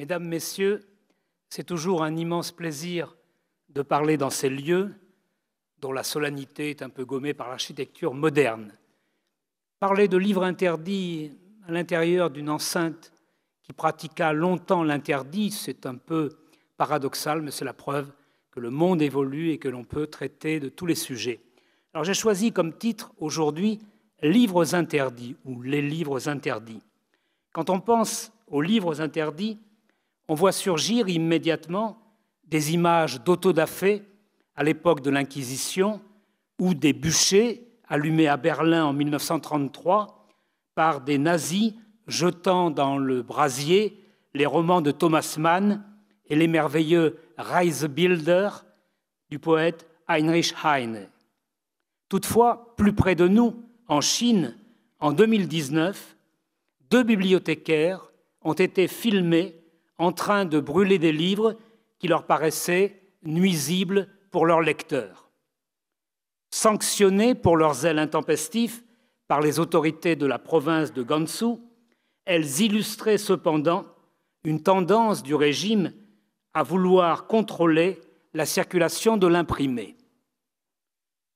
Mesdames, Messieurs, c'est toujours un immense plaisir de parler dans ces lieux dont la solennité est un peu gommée par l'architecture moderne. Parler de livres interdits à l'intérieur d'une enceinte qui pratiqua longtemps l'interdit, c'est un peu paradoxal, mais c'est la preuve que le monde évolue et que l'on peut traiter de tous les sujets. Alors j'ai choisi comme titre aujourd'hui « Livres interdits » ou « Les livres interdits ». Quand on pense aux livres interdits, on voit surgir immédiatement des images d'autodafé à l'époque de l'Inquisition ou des bûchers allumés à Berlin en 1933 par des nazis jetant dans le brasier les romans de Thomas Mann et les merveilleux Reisebilder du poète Heinrich Heine. Toutefois, plus près de nous, en Chine, en 2019, 2 bibliothécaires ont été filmés en train de brûler des livres qui leur paraissaient nuisibles pour leurs lecteurs. Sanctionnées pour leur zèle intempestif par les autorités de la province de Gansu, elles illustraient cependant une tendance du régime à vouloir contrôler la circulation de l'imprimé.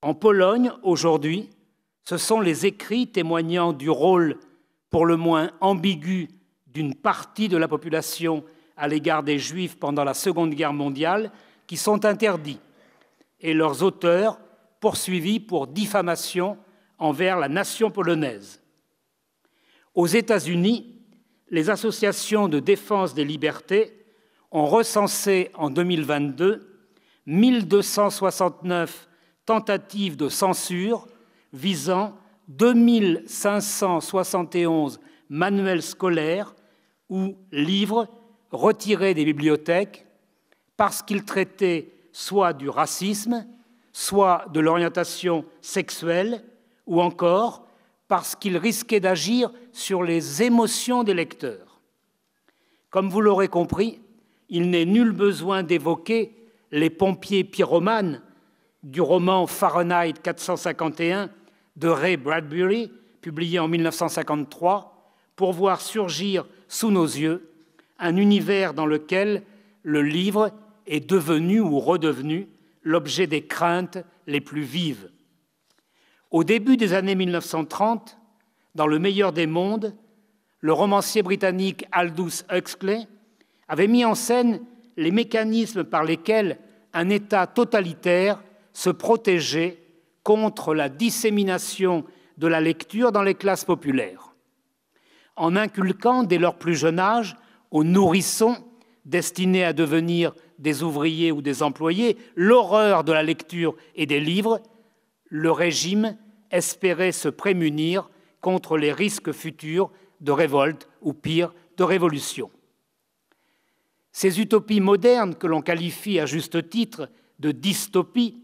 En Pologne, aujourd'hui, ce sont les écrits témoignant du rôle pour le moins ambigu d'une partie de la population à l'égard des Juifs pendant la Seconde Guerre mondiale qui sont interdits et leurs auteurs poursuivis pour diffamation envers la nation polonaise. Aux États-Unis, les associations de défense des libertés ont recensé en 2022 1269 tentatives de censure visant 2571 manuels scolaires ou livres retirés des bibliothèques parce qu'ils traitaient soit du racisme, soit de l'orientation sexuelle, ou encore parce qu'ils risquaient d'agir sur les émotions des lecteurs. Comme vous l'aurez compris, il n'est nul besoin d'évoquer les pompiers pyromanes du roman Fahrenheit 451 de Ray Bradbury, publié en 1953, pour voir surgir sous nos yeux un univers dans lequel le livre est devenu ou redevenu l'objet des craintes les plus vives. Au début des années 1930, dans Le meilleur des mondes, le romancier britannique Aldous Huxley avait mis en scène les mécanismes par lesquels un État totalitaire se protégeait contre la dissémination de la lecture dans les classes populaires. En inculquant dès leur plus jeune âge aux nourrissons destinés à devenir des ouvriers ou des employés l'horreur de la lecture et des livres, le régime espérait se prémunir contre les risques futurs de révolte ou pire, de révolution. Ces utopies modernes, que l'on qualifie à juste titre de dystopie,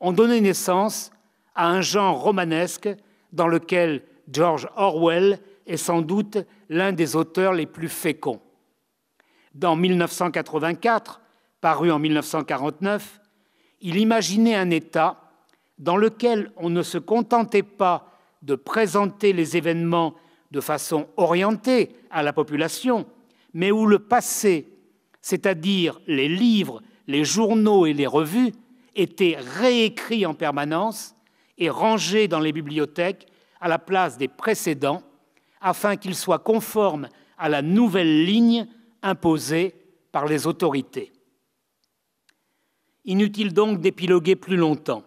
ont donné naissance à un genre romanesque dans lequel George Orwell est sans doute l'un des auteurs les plus féconds. Dans 1984, paru en 1949, il imaginait un État dans lequel on ne se contentait pas de présenter les événements de façon orientée à la population, mais où le passé, c'est-à-dire les livres, les journaux et les revues, étaient réécrits en permanence et rangés dans les bibliothèques à la place des précédents, afin qu'ils soient conformes à la nouvelle ligne imposée par les autorités. Inutile donc d'épiloguer plus longtemps.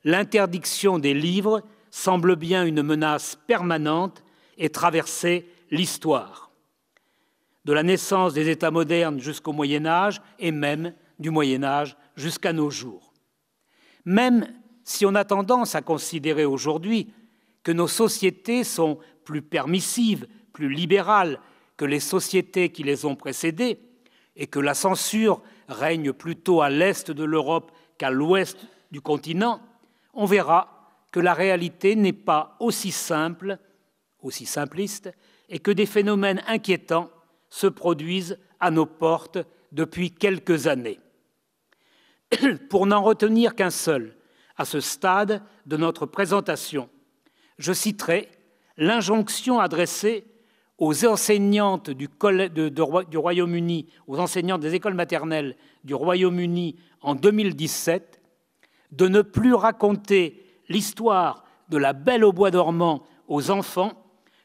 L'interdiction des livres semble bien une menace permanente et traverser l'histoire, de la naissance des États modernes jusqu'au Moyen-Âge et même du Moyen-Âge jusqu'à nos jours. Même si on a tendance à considérer aujourd'hui que nos sociétés sont plus permissives, plus libérales que les sociétés qui les ont précédées et que la censure règne plutôt à l'est de l'Europe qu'à l'ouest du continent, on verra que la réalité n'est pas aussi simple, aussi simpliste, et que des phénomènes inquiétants se produisent à nos portes depuis quelques années. Pour n'en retenir qu'un seul, à ce stade de notre présentation, je citerai l'injonction adressée aux enseignantes du Royaume-Uni, aux enseignantes des écoles maternelles du Royaume-Uni en 2017, de ne plus raconter l'histoire de la Belle au bois dormant aux enfants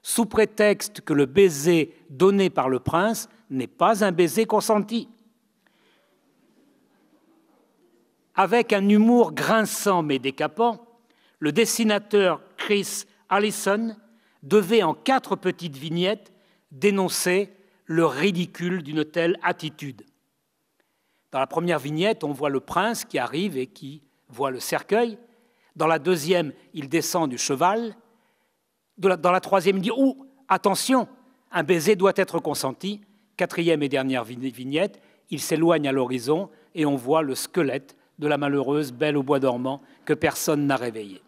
sous prétexte que le baiser donné par le prince n'est pas un baiser consenti. Avec un humour grinçant mais décapant, le dessinateur Chris Allison devait en 4 petites vignettes dénoncer le ridicule d'une telle attitude. Dans la première vignette, on voit le prince qui arrive et qui voit le cercueil. Dans la deuxième, il descend du cheval. Dans la troisième, il dit « Oh, attention, un baiser doit être consenti ». Quatrième et dernière vignette, il s'éloigne à l'horizon et on voit le squelette de la malheureuse Belle au bois dormant que personne n'a réveillée.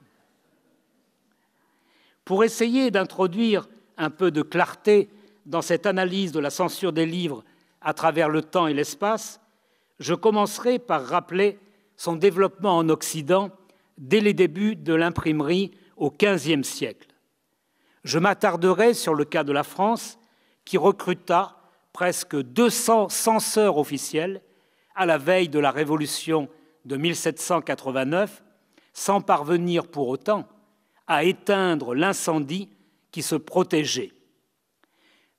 Pour essayer d'introduire un peu de clarté dans cette analyse de la censure des livres à travers le temps et l'espace, je commencerai par rappeler son développement en Occident dès les débuts de l'imprimerie au XVe siècle. Je m'attarderai sur le cas de la France, qui recruta presque 200 censeurs officiels à la veille de la Révolution de 1789, sans parvenir pour autant à éteindre l'incendie qui se protégeait.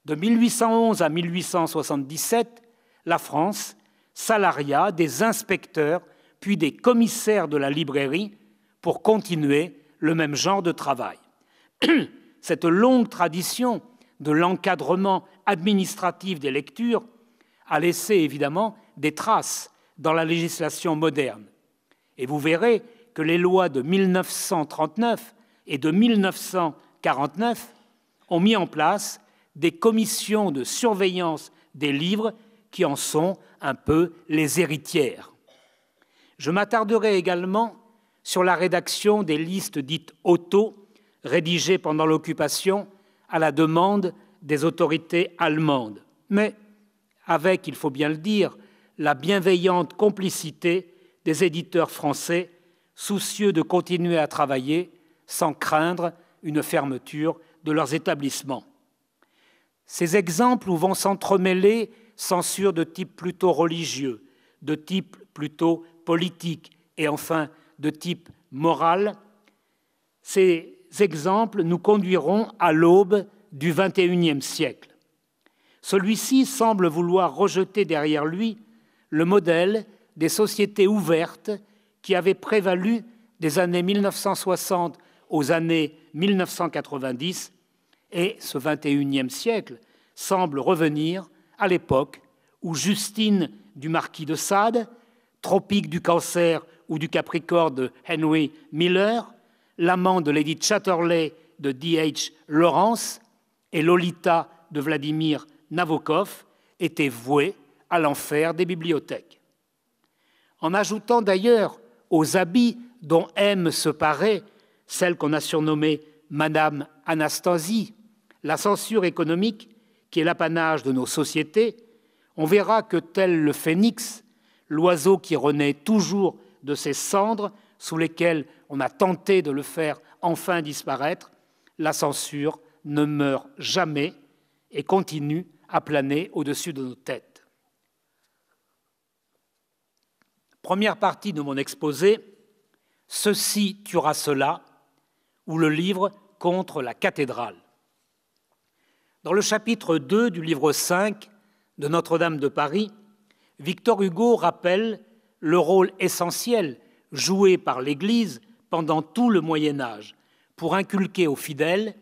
De 1811 à 1877, la France salaria des inspecteurs puis des commissaires de la librairie pour continuer le même genre de travail. Cette longue tradition de l'encadrement administratif des lectures a laissé évidemment des traces dans la législation moderne. Et vous verrez que les lois de 1939 et de 1949 ont mis en place des commissions de surveillance des livres qui en sont un peu les héritières. Je m'attarderai également sur la rédaction des listes dites auto, rédigées pendant l'occupation à la demande des autorités allemandes, mais avec, il faut bien le dire, la bienveillante complicité des éditeurs français soucieux de continuer à travailler sans craindre une fermeture de leurs établissements. Ces exemples où vont s'entremêler censure de type plutôt religieux, de type plutôt politique et enfin de type moral, ces exemples nous conduiront à l'aube du XXIe siècle. Celui-ci semble vouloir rejeter derrière lui le modèle des sociétés ouvertes qui avait prévalu des années 1960 aux années 1990, et ce XXIe siècle semble revenir à l'époque où Justine du marquis de Sade, Tropique du Cancer ou du Capricorne de Henry Miller, L'amant de Lady Chatterley de D.H. Lawrence et Lolita de Vladimir Nabokov étaient voués à l'enfer des bibliothèques. En ajoutant d'ailleurs aux habits dont aime se parer celle qu'on a surnommée Madame Anastasie, la censure économique qui est l'apanage de nos sociétés, on verra que tel le phénix, l'oiseau qui renaît toujours de ses cendres sous lesquelles on a tenté de le faire enfin disparaître, la censure ne meurt jamais et continue à planer au-dessus de nos têtes. Première partie de mon exposé, Ceci tuera cela, ou le livre contre la cathédrale. Dans le chapitre 2 du livre 5 de Notre-Dame de Paris, Victor Hugo rappelle le rôle essentiel joué par l'Église pendant tout le Moyen-Âge pour inculquer aux fidèles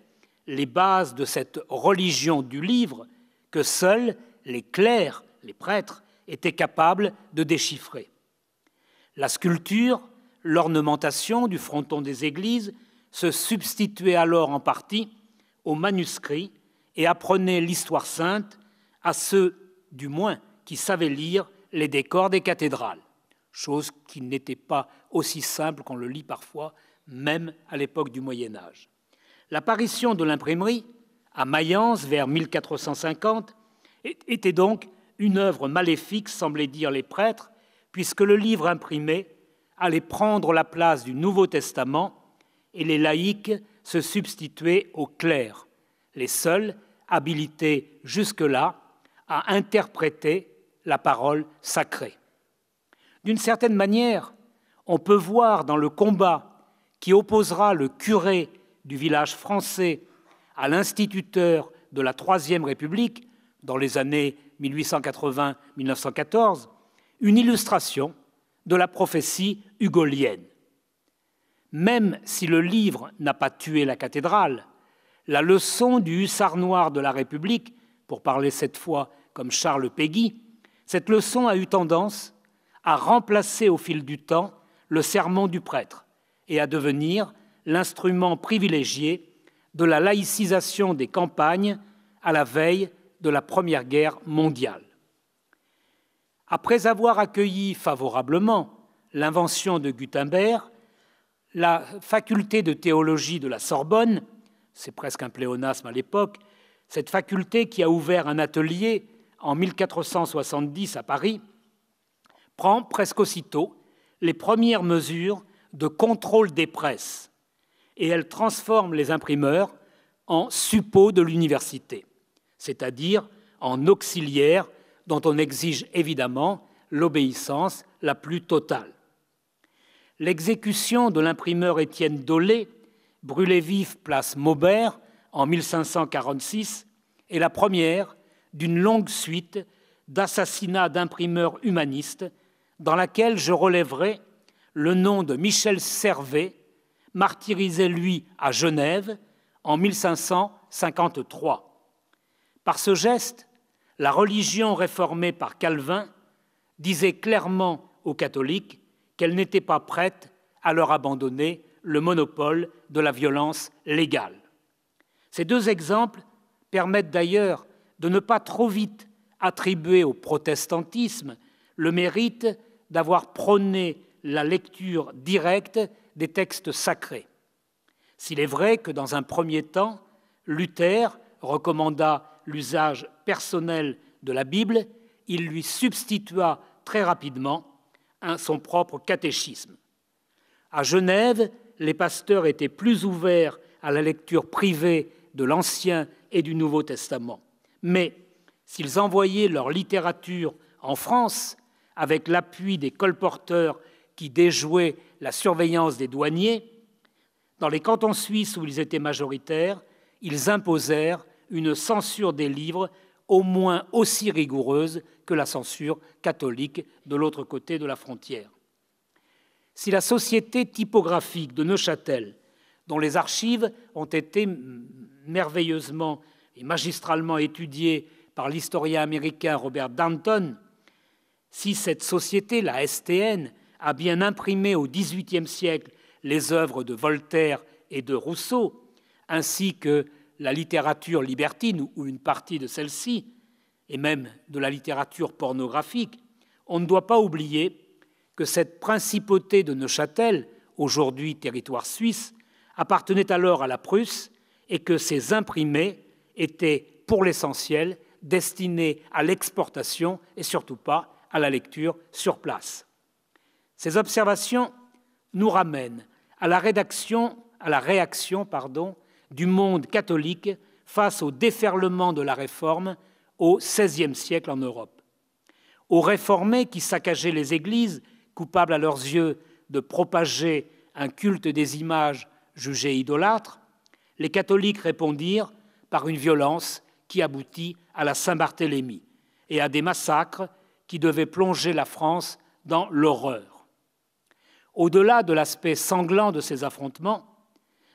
les bases de cette religion du livre que seuls les clercs, les prêtres, étaient capables de déchiffrer. La sculpture, l'ornementation du fronton des églises se substituait alors en partie aux manuscrits et apprenait l'histoire sainte à ceux, du moins, qui savaient lire les décors des cathédrales, chose qui n'était pas aussi simple qu'on le lit parfois, même à l'époque du Moyen-Âge. L'apparition de l'imprimerie, à Mayence vers 1450, était donc une œuvre maléfique, semblaient dire les prêtres, puisque le livre imprimé allait prendre la place du Nouveau Testament et les laïcs se substituer aux clercs, les seuls habilité jusque-là à interpréter la parole sacrée. D'une certaine manière, on peut voir dans le combat qui opposera le curé du village français à l'instituteur de la Troisième République dans les années 1880-1914 une illustration de la prophétie hugolienne. Même si le livre n'a pas tué la cathédrale, la leçon du hussard noir de la République, pour parler cette fois comme Charles Péguy, cette leçon a eu tendance à remplacer au fil du temps le sermon du prêtre et à devenir l'instrument privilégié de la laïcisation des campagnes à la veille de la Première Guerre mondiale. Après avoir accueilli favorablement l'invention de Gutenberg, la faculté de théologie de la Sorbonne, c'est presque un pléonasme à l'époque, cette faculté qui a ouvert un atelier en 1470 à Paris, prend presque aussitôt les premières mesures de contrôle des presses et elle transforme les imprimeurs en suppôts de l'université, c'est-à-dire en auxiliaires dont on exige évidemment l'obéissance la plus totale. L'exécution de l'imprimeur Étienne Dolet, brûlé vif place Maubert en 1546, est la première d'une longue suite d'assassinats d'imprimeurs humanistes dans laquelle je relèverai le nom de Michel Servet, martyrisé lui à Genève en 1553. Par ce geste, la religion réformée par Calvin disait clairement aux catholiques qu'elle n'était pas prête à leur abandonner le monopole de la violence légale. Ces deux exemples permettent d'ailleurs de ne pas trop vite attribuer au protestantisme le mérite d'avoir prôné la lecture directe des textes sacrés. S'il est vrai que dans un premier temps, Luther recommanda l'usage personnel de la Bible, il lui substitua très rapidement son propre catéchisme. À Genève, les pasteurs étaient plus ouverts à la lecture privée de l'Ancien et du Nouveau Testament. Mais s'ils envoyaient leur littérature en France, avec l'appui des colporteurs qui déjouaient la surveillance des douaniers, dans les cantons suisses où ils étaient majoritaires, ils imposèrent une censure des livres au moins aussi rigoureuse que la censure catholique de l'autre côté de la frontière. Si la société typographique de Neuchâtel, dont les archives ont été merveilleusement et magistralement étudiées par l'historien américain Robert Danton, si cette société, la STN, a bien imprimé au XVIIIe siècle les œuvres de Voltaire et de Rousseau, ainsi que la littérature libertine ou une partie de celle-ci, et même de la littérature pornographique, on ne doit pas oublier que cette principauté de Neuchâtel, aujourd'hui territoire suisse, appartenait alors à la Prusse et que ces imprimés étaient, pour l'essentiel, destinés à l'exportation et surtout pas à la lecture sur place. Ces observations nous ramènent à la réaction du monde catholique face au déferlement de la Réforme au XVIe siècle en Europe. Aux réformés qui saccageaient les églises, coupables à leurs yeux de propager un culte des images jugées idolâtres, les catholiques répondirent par une violence qui aboutit à la Saint-Barthélemy et à des massacres qui devaient plonger la France dans l'horreur. Au-delà de l'aspect sanglant de ces affrontements,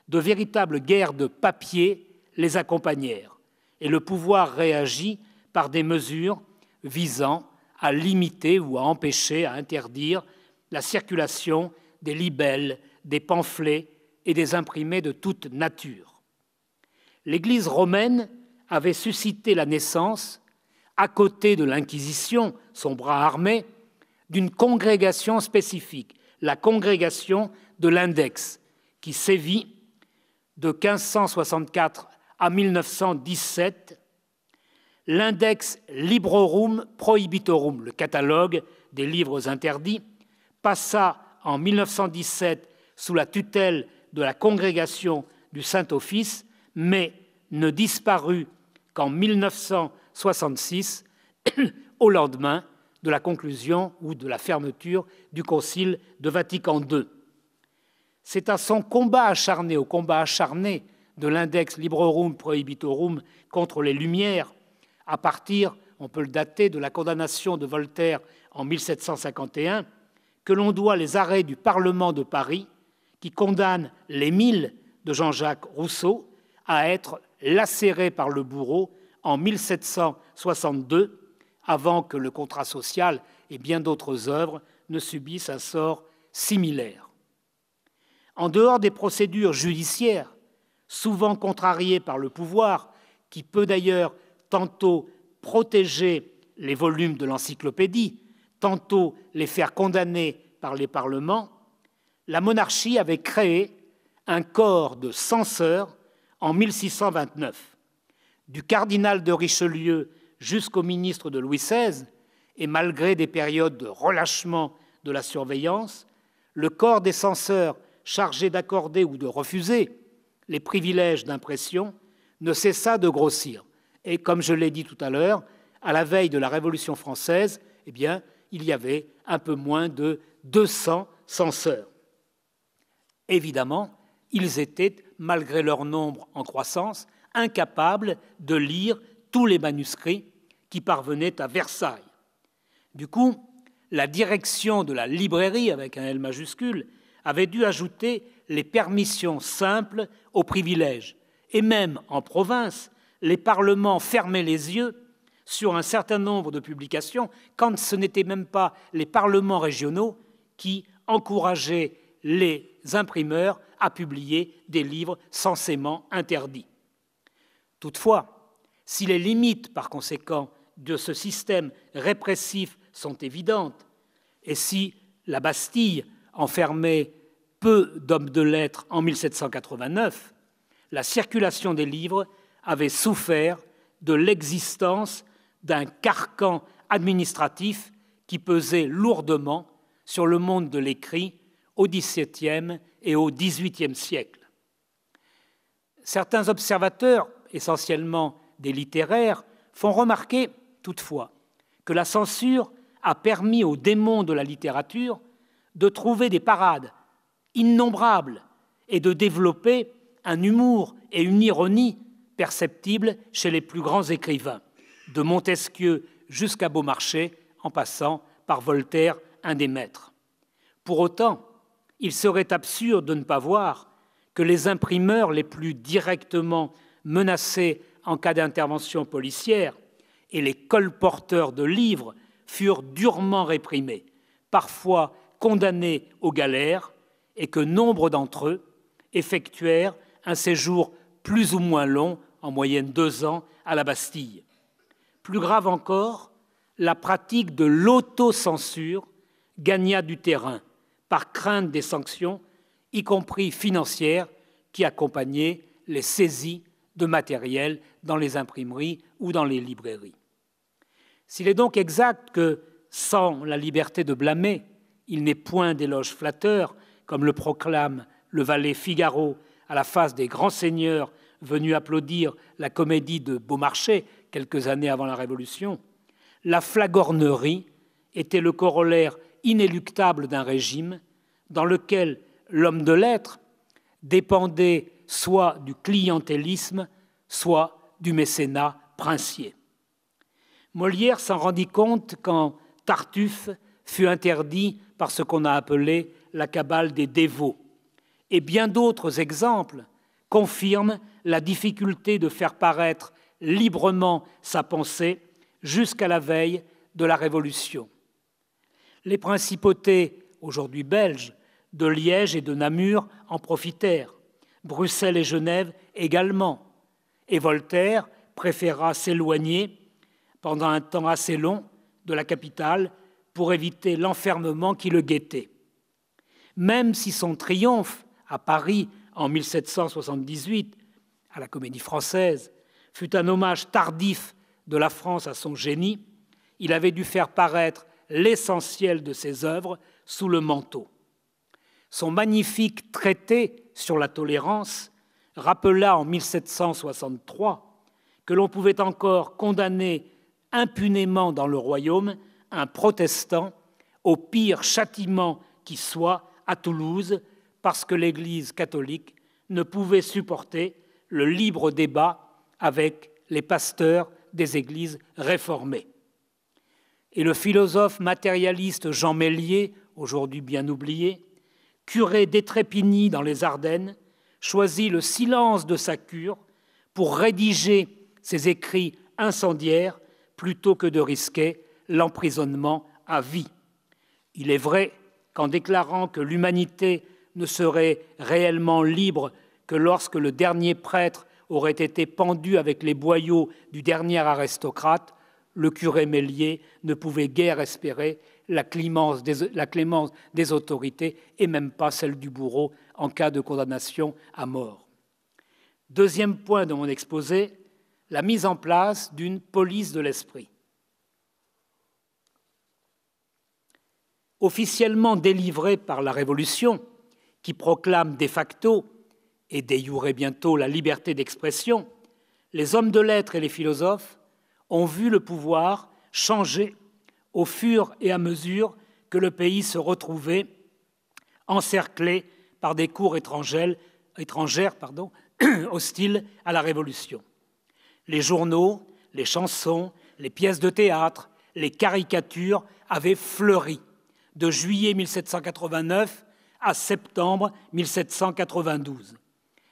de véritables guerres de papier les accompagnèrent et le pouvoir réagit par des mesures visant à limiter ou à empêcher, à interdire la circulation des libelles, des pamphlets et des imprimés de toute nature. L'Église romaine avait suscité la naissance, à côté de l'Inquisition, son bras armé, d'une congrégation spécifique, la congrégation de l'Index, qui sévit de 1564 à 1917, l'Index Librorum Prohibitorum, le catalogue des livres interdits, passa en 1917 sous la tutelle de la congrégation du Saint-Office, mais ne disparut qu'en 1966, au lendemain de la conclusion ou de la fermeture du Concile de Vatican II. C'est à son combat acharné, au combat acharné de l'index Librorum Prohibitorum contre les Lumières, à partir, on peut le dater, de la condamnation de Voltaire en 1751, que l'on doit les arrêts du Parlement de Paris qui condamne l'Émile de Jean-Jacques Rousseau à être lacéré par le bourreau en 1762, avant que le contrat social et bien d'autres œuvres ne subissent un sort similaire. En dehors des procédures judiciaires, souvent contrariées par le pouvoir, qui peut d'ailleurs tantôt protéger les volumes de l'encyclopédie, tantôt les faire condamner par les parlements, la monarchie avait créé un corps de censeurs en 1629. Du cardinal de Richelieu jusqu'au ministre de Louis XVI, et malgré des périodes de relâchement de la surveillance, le corps des censeurs chargé d'accorder ou de refuser les privilèges d'impression ne cessa de grossir. Et comme je l'ai dit tout à l'heure, à la veille de la Révolution française, eh bien, il y avait un peu moins de 200 censeurs. Évidemment, ils étaient, malgré leur nombre en croissance, incapables de lire tous les manuscrits qui parvenaient à Versailles. Du coup, la direction de la librairie, avec un L majuscule, avait dû ajouter les permissions simples aux privilèges. Et même en province, les parlements fermaient les yeux sur un certain nombre de publications, quand ce n'étaient même pas les parlements régionaux qui encourageaient les imprimeurs à publier des livres censément interdits. Toutefois, si les limites, par conséquent, de ce système répressif sont évidentes, et si la Bastille enfermait peu d'hommes de lettres en 1789, la circulation des livres avait souffert de l'existence d'un carcan administratif qui pesait lourdement sur le monde de l'écrit au XVIIe et au XVIIIe siècle. Certains observateurs, essentiellement des littéraires, font remarquer, toutefois, que la censure a permis aux démons de la littérature de trouver des parades innombrables et de développer un humour et une ironie perceptibles chez les plus grands écrivains, de Montesquieu jusqu'à Beaumarchais, en passant par Voltaire, un des maîtres. Pour autant, il serait absurde de ne pas voir que les imprimeurs les plus directement menacés en cas d'intervention policière et les colporteurs de livres furent durement réprimés, parfois condamnés aux galères, et que nombre d'entre eux effectuèrent un séjour plus ou moins long, en moyenne 2 ans, à la Bastille. Plus grave encore, la pratique de l'autocensure gagna du terrain par crainte des sanctions, y compris financières, qui accompagnaient les saisies de matériel dans les imprimeries ou dans les librairies. S'il est donc exact que, sans la liberté de blâmer, il n'est point d'éloge flatteur, comme le proclame le valet Figaro à la face des grands seigneurs venus applaudir la comédie de Beaumarchais quelques années avant la Révolution, la flagornerie était le corollaire inéluctable d'un régime dans lequel l'homme de lettres dépendait soit du clientélisme, soit du mécénat princier. Molière s'en rendit compte quand Tartuffe fut interdit par ce qu'on a appelé la cabale des dévots. Et bien d'autres exemples confirment la difficulté de faire paraître librement sa pensée jusqu'à la veille de la Révolution. Les principautés, aujourd'hui belges, de Liège et de Namur en profitèrent, Bruxelles et Genève également, et Voltaire préféra s'éloigner pendant un temps assez long de la capitale pour éviter l'enfermement qui le guettait. Même si son triomphe à Paris en 1778, à la Comédie Française, fut un hommage tardif de la France à son génie, il avait dû faire paraître l'essentiel de ses œuvres sous le manteau. Son magnifique traité sur la tolérance rappela en 1763 que l'on pouvait encore condamner impunément dans le royaume un protestant au pire châtiment qui soit à Toulouse, parce que l'Église catholique ne pouvait supporter le libre débat avec les pasteurs des églises réformées. Et le philosophe matérialiste Jean Meslier, aujourd'hui bien oublié, curé d'Étrépigny dans les Ardennes, choisit le silence de sa cure pour rédiger ses écrits incendiaires plutôt que de risquer l'emprisonnement à vie. Il est vrai qu'en déclarant que l'humanité ne serait réellement libre que lorsque le dernier prêtre aurait été pendu avec les boyaux du dernier aristocrate, le curé Meslier ne pouvait guère espérer la clémence des autorités et même pas celle du bourreau en cas de condamnation à mort. Deuxième point de mon exposé, la mise en place d'une police de l'esprit. Officiellement délivrée par la Révolution, qui proclame de facto et de jure bientôt la liberté d'expression, les hommes de lettres et les philosophes ont vu le pouvoir changer au fur et à mesure que le pays se retrouvait encerclé par des cours étrangères hostiles à la Révolution. Les journaux, les chansons, les pièces de théâtre, les caricatures avaient fleuri de juillet 1789 à septembre 1792.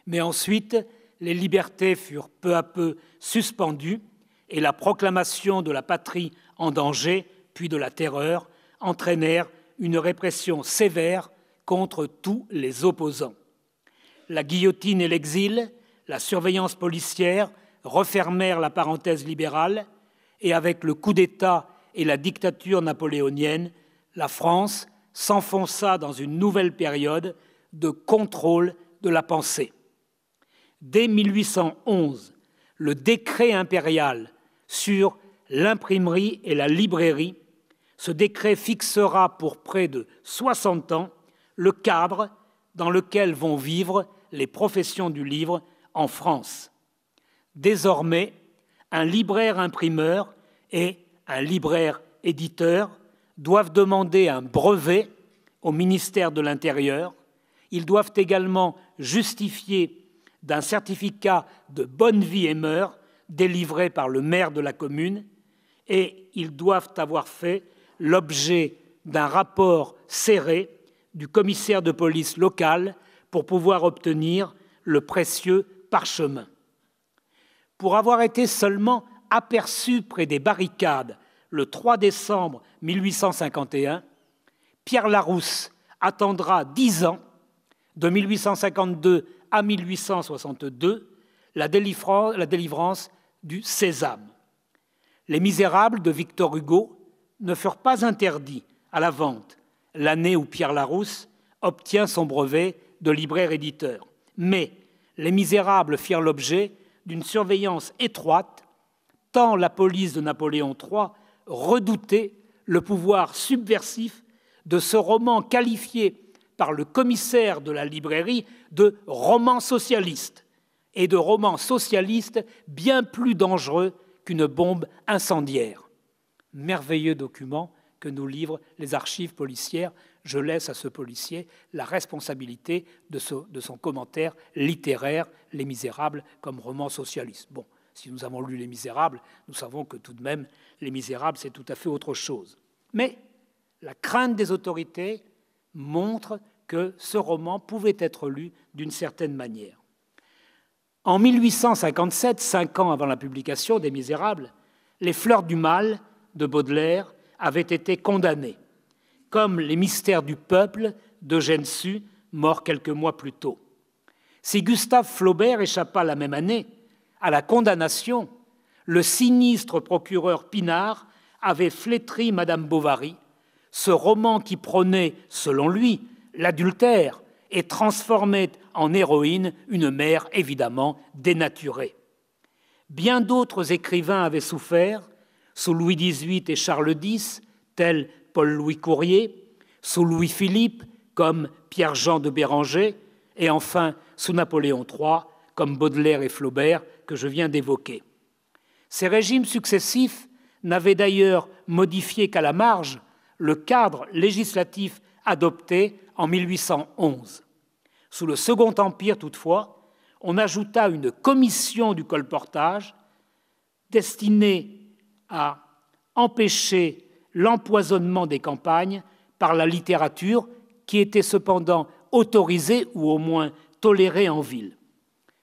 Mais ensuite, les libertés furent peu à peu suspendues et la proclamation de la patrie en danger, puis de la terreur, entraînèrent une répression sévère contre tous les opposants. La guillotine et l'exil, la surveillance policière refermèrent la parenthèse libérale et avec le coup d'État et la dictature napoléonienne, la France s'enfonça dans une nouvelle période de contrôle de la pensée. Dès 1811, le décret impérial sur l'imprimerie et la librairie, ce décret fixera pour près de 60 ans le cadre dans lequel vont vivre les professions du livre en France. Désormais, un libraire-imprimeur et un libraire-éditeur doivent demander un brevet au ministère de l'Intérieur. Ils doivent également justifier d'un certificat de bonne vie et mœurs délivré par le maire de la commune et ils doivent avoir fait l'objet d'un rapport serré du commissaire de police local pour pouvoir obtenir le précieux parchemin. Pour avoir été seulement aperçu près des barricades le 3 décembre 1851, Pierre Larousse attendra 10 ans, de 1852 à 1862, la délivrance du Sésame. Les Misérables de Victor Hugo ne furent pas interdits à la vente l'année où Pierre Larousse obtient son brevet de libraire-éditeur. Mais les Misérables firent l'objet d'une surveillance étroite, tant la police de Napoléon III redoutait le pouvoir subversif de ce roman qualifié par le commissaire de la librairie de roman socialiste, et de roman socialiste bien plus dangereux qu'une bombe incendiaire. Merveilleux document que nous livrent les archives policières. Je laisse à ce policier la responsabilité de son commentaire littéraire, Les Misérables comme roman socialiste. Bon, si nous avons lu Les Misérables, nous savons que tout de même, Les Misérables, c'est tout à fait autre chose. Mais la crainte des autorités montre que ce roman pouvait être lu d'une certaine manière. En 1857, 5 ans avant la publication des Misérables, Les Fleurs du Mal de Baudelaire avaient été condamnées, comme Les Mystères du peuple d'Eugène Sue, mort quelques mois plus tôt. Si Gustave Flaubert échappa la même année à la condamnation, le sinistre procureur Pinard avait flétri Madame Bovary, ce roman qui prônait, selon lui, l'adultère et transformait en héroïne une mère évidemment dénaturée. Bien d'autres écrivains avaient souffert, sous Louis XVIII et Charles X, tels Paul-Louis Courier, sous Louis-Philippe, comme Pierre-Jean de Béranger, et enfin sous Napoléon III, comme Baudelaire et Flaubert, que je viens d'évoquer. Ces régimes successifs n'avaient d'ailleurs modifié qu'à la marge le cadre législatif adopté en 1811. Sous le Second Empire, toutefois, on ajouta une commission du colportage destinée à empêcher l'empoisonnement des campagnes par la littérature qui était cependant autorisée ou au moins tolérée en ville.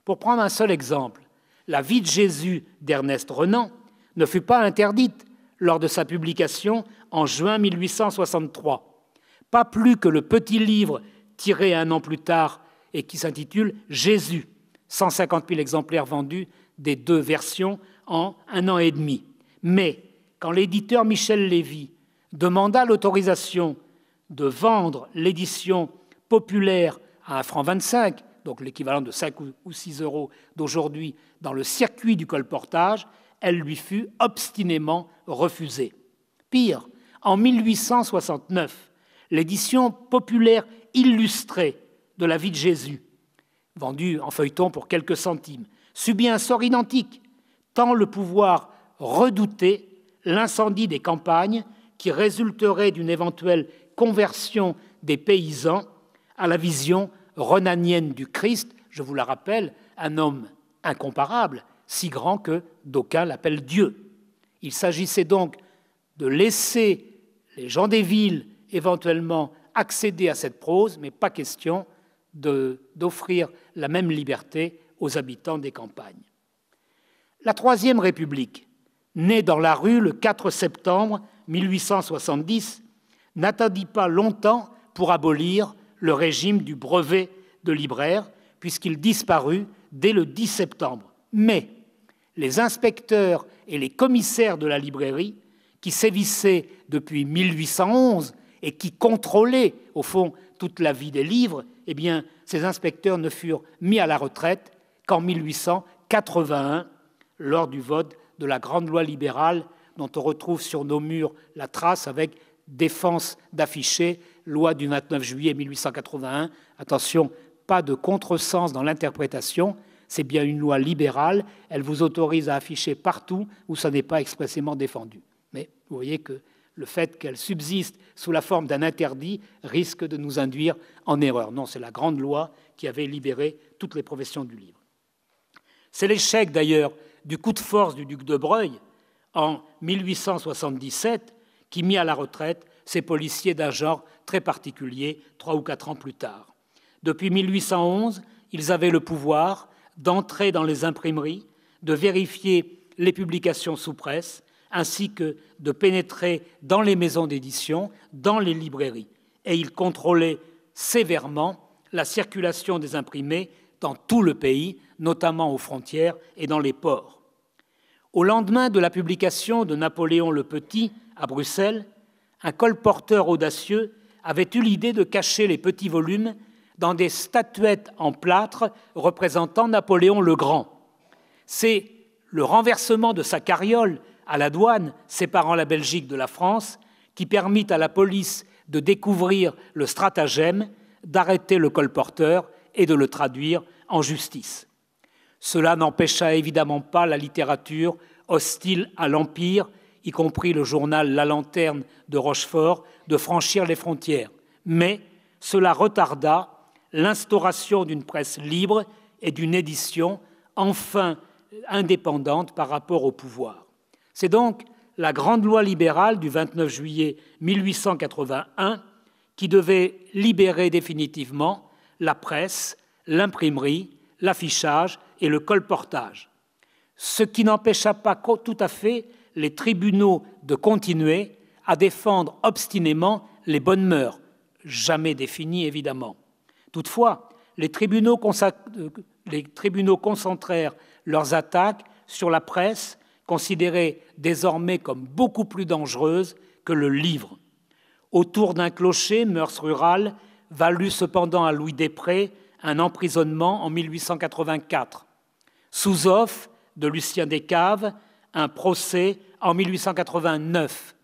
Pour prendre un seul exemple, La vie de Jésus d'Ernest Renan ne fut pas interdite lors de sa publication en juin 1863, pas plus que le petit livre tiré un an plus tard et qui s'intitule « Jésus », 150 000 exemplaires vendus des deux versions en un an et demi. Mais quand l'éditeur Michel Lévy demanda l'autorisation de vendre l'édition populaire à 1,25 franc, donc l'équivalent de 5 ou 6 euros d'aujourd'hui, dans le circuit du colportage, elle lui fut obstinément refusée. Pire, en 1869, l'édition populaire illustrée de La vie de Jésus, vendue en feuilleton pour quelques centimes, subit un sort identique, tant le pouvoir redoutait l'incendie des campagnes qui résulterait d'une éventuelle conversion des paysans à la vision renanienne du Christ, je vous la rappelle, un homme incomparable, si grand que d'aucuns l'appellent Dieu. Il s'agissait donc de laisser les gens des villes éventuellement accéder à cette prose, mais pas question d'offrir la même liberté aux habitants des campagnes. La Troisième République, née dans la rue le 4 septembre 1870, n'attendit pas longtemps pour abolir le régime du brevet de libraire, puisqu'il disparut dès le 10 septembre. Mais les inspecteurs et les commissaires de la librairie, qui sévissaient depuis 1811 et qui contrôlaient, au fond, toute la vie des livres, eh bien, ces inspecteurs ne furent mis à la retraite qu'en 1881, lors du vote de la grande loi libérale dont on retrouve sur nos murs la trace avec défense d'afficher, loi du 29 juillet 1881. Attention, pas de contresens dans l'interprétation, c'est bien une loi libérale, elle vous autorise à afficher partout où ça n'est pas expressément défendu. Mais vous voyez que le fait qu'elle subsiste sous la forme d'un interdit risque de nous induire en erreur. Non, c'est la grande loi qui avait libéré toutes les professions du livre. C'est l'échec d'ailleurs du coup de force du duc de Broglie en 1877 qui mit à la retraite ces policiers d'un genre très particulier 3 ou 4 ans plus tard. Depuis 1811, ils avaient le pouvoir d'entrer dans les imprimeries, de vérifier les publications sous presse, ainsi que de pénétrer dans les maisons d'édition, dans les librairies. Et ils contrôlaient sévèrement la circulation des imprimés dans tout le pays, notamment aux frontières et dans les ports. Au lendemain de la publication de Napoléon le Petit à Bruxelles, un colporteur audacieux avait eu l'idée de cacher les petits volumes dans des statuettes en plâtre représentant Napoléon le Grand. C'est le renversement de sa carriole à la douane séparant la Belgique de la France qui permit à la police de découvrir le stratagème, d'arrêter le colporteur et de le traduire en justice. Cela n'empêcha évidemment pas la littérature hostile à l'Empire, y compris le journal La Lanterne de Rochefort, de franchir les frontières. Mais cela retarda l'instauration d'une presse libre et d'une édition enfin indépendante par rapport au pouvoir. C'est donc la grande loi libérale du 29 juillet 1881 qui devait libérer définitivement la presse, l'imprimerie, l'affichage et le colportage, ce qui n'empêcha pas tout à fait les tribunaux de continuer à défendre obstinément les bonnes mœurs, jamais définies évidemment. Toutefois, les tribunaux concentrèrent leurs attaques sur la presse, considérée désormais comme beaucoup plus dangereuse que le livre. Autour d'un clocher, mœurs rurales, valut cependant à Louis Desprez un emprisonnement en 1884. Sous-Off de Lucien Descaves, un procès en 1889.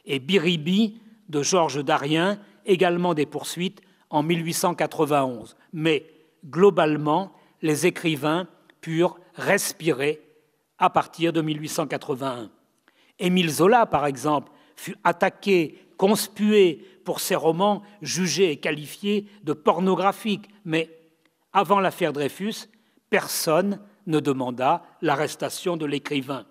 Et Biribi de Georges Darien, également des poursuites en 1891. Mais globalement, les écrivains purent respirer à partir de 1881. Émile Zola, par exemple, fut attaqué, conspué pour ses romans jugés et qualifiés de pornographiques. Mais avant l'affaire Dreyfus, personne ne demanda l'arrestation de l'écrivain.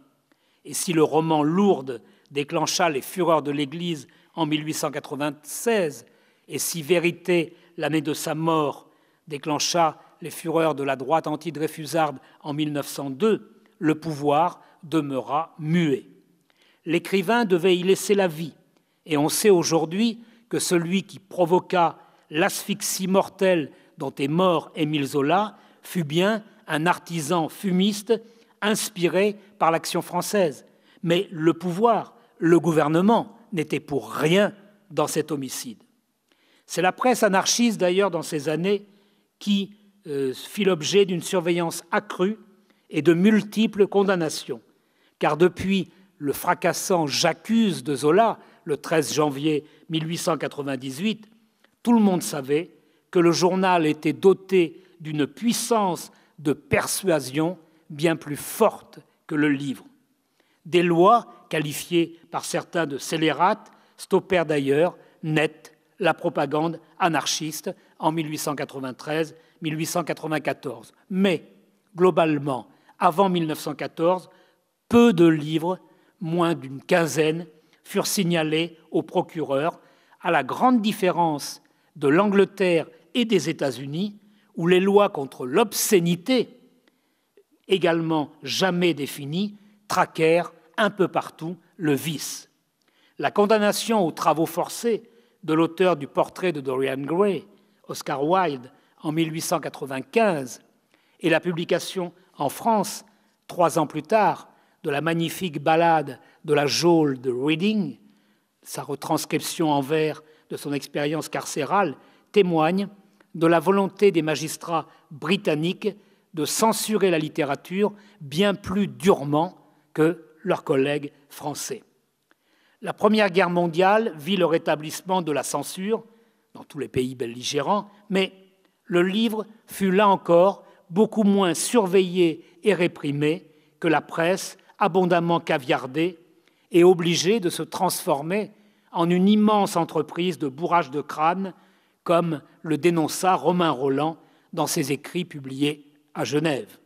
Et si le roman Lourdes déclencha les fureurs de l'Église en 1896, et si Vérité, l'année de sa mort, déclencha les fureurs de la droite antidreyfusarde en 1902, le pouvoir demeura muet. L'écrivain devait y laisser la vie, et on sait aujourd'hui que celui qui provoqua l'asphyxie mortelle dont est mort Émile Zola fut bien un artisan fumiste inspiré par l'Action française. Mais le pouvoir, le gouvernement, n'était pour rien dans cet homicide. C'est la presse anarchiste, d'ailleurs, dans ces années, qui fit l'objet d'une surveillance accrue et de multiples condamnations. Car depuis le fracassant J'accuse de Zola, le 13 janvier 1898, tout le monde savait que le journal était doté d'une puissance de persuasion bien plus forte que le livre. Des lois, qualifiées par certains de scélérates, stoppèrent d'ailleurs net la propagande anarchiste en 1893-1894. Mais, globalement, avant 1914, peu de livres, moins d'une quinzaine, furent signalés au procureur, à la grande différence de l'Angleterre et des États-Unis, où les lois contre l'obscénité, également jamais définies, traquèrent un peu partout le vice. La condamnation aux travaux forcés de l'auteur du portrait de Dorian Gray, Oscar Wilde, en 1895, et la publication en France, 3 ans plus tard, de la magnifique ballade de la geôle de Reading, sa retranscription en vers de son expérience carcérale, témoigne de la volonté des magistrats britanniques de censurer la littérature bien plus durement que leurs collègues français. La Première Guerre mondiale vit le rétablissement de la censure dans tous les pays belligérants, mais le livre fut là encore beaucoup moins surveillé et réprimé que la presse abondamment caviardée et obligée de se transformer en une immense entreprise de bourrage de crâne, comme le dénonça Romain Rolland dans ses écrits publiés à Genève.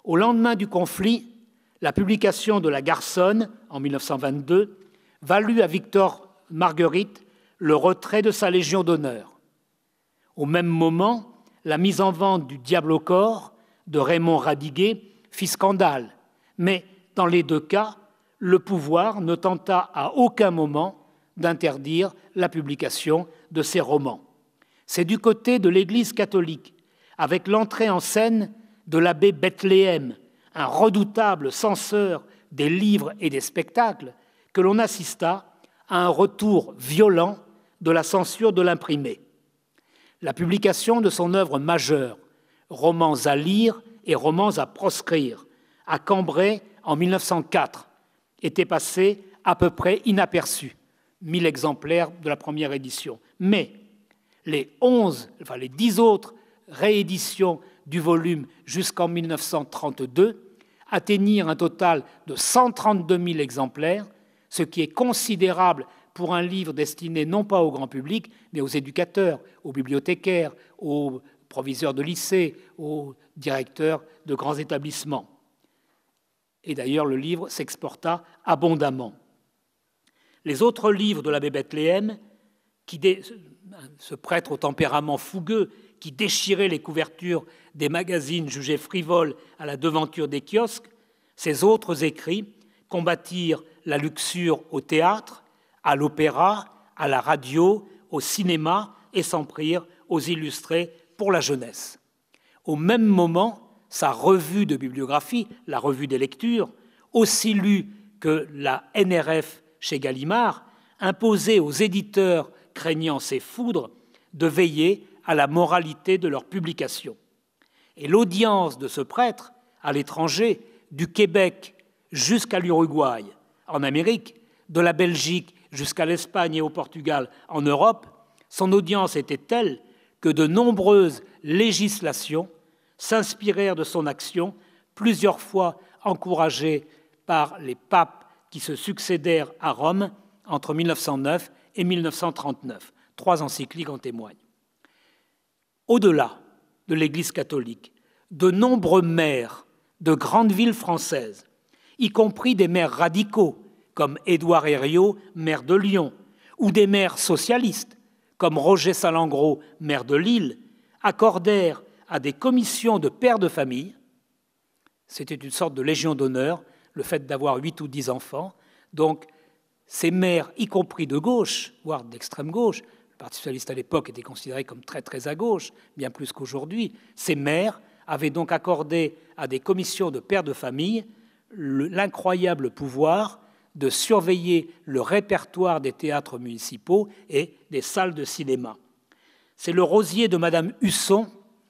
Au lendemain du conflit, la publication de La Garçonne, en 1922, valut à Victor Marguerite le retrait de sa Légion d'honneur. Au même moment, la mise en vente du Diable au corps de Raymond Radiguet fit scandale, mais dans les deux cas, le pouvoir ne tenta à aucun moment d'interdire la publication de ces romans. C'est du côté de l'Église catholique, avec l'entrée en scène de l'abbé Bethléem, un redoutable censeur des livres et des spectacles, que l'on assista à un retour violent de la censure de l'imprimé. La publication de son œuvre majeure, Romans à lire et romans à proscrire, à Cambrai en 1904, était passée à peu près inaperçue, 1000 exemplaires de la première édition. Mais les 10 autres rééditions du volume jusqu'en 1932 atteignirent un total de 132 000 exemplaires, ce qui est considérable pour un livre destiné non pas au grand public, mais aux éducateurs, aux bibliothécaires, aux proviseurs de lycées, aux directeurs de grands établissements. Et d'ailleurs, le livre s'exporta abondamment. Les autres livres de l'abbé Bethléem, ce prêtre au tempérament fougueux, qui déchirait les couvertures des magazines jugés frivoles à la devanture des kiosques, ces autres écrits combattirent la luxure au théâtre, à l'opéra, à la radio, au cinéma et s'en prirent aux illustrés pour la jeunesse. Au même moment, sa revue de bibliographie, la revue des lectures, aussi lue que la NRF chez Gallimard, imposait aux éditeurs craignant ces foudres de veiller à la moralité de leurs publications. Et l'audience de ce prêtre à l'étranger, du Québec jusqu'à l'Uruguay en Amérique, de la Belgique jusqu'à l'Espagne et au Portugal en Europe, son audience était telle que de nombreuses législations s'inspirèrent de son action, plusieurs fois encouragée par les papes qui se succédèrent à Rome entre 1909 et 1939. 3 encycliques en témoignent. Au-delà de l'Église catholique, de nombreux maires de grandes villes françaises, y compris des maires radicaux, comme Édouard Herriot, maire de Lyon, ou des maires socialistes, comme Roger Salengro, maire de Lille, accordèrent à des commissions de pères de famille, c'était une sorte de légion d'honneur, le fait d'avoir 8 ou 10 enfants, donc ces maires, y compris de gauche, voire d'extrême gauche, le Parti socialiste à l'époque était considéré comme très très à gauche, bien plus qu'aujourd'hui, ces maires avaient donc accordé à des commissions de pères de famille l'incroyable pouvoir de surveiller le répertoire des théâtres municipaux et des salles de cinéma. C'est le Rosier de Madame Husson,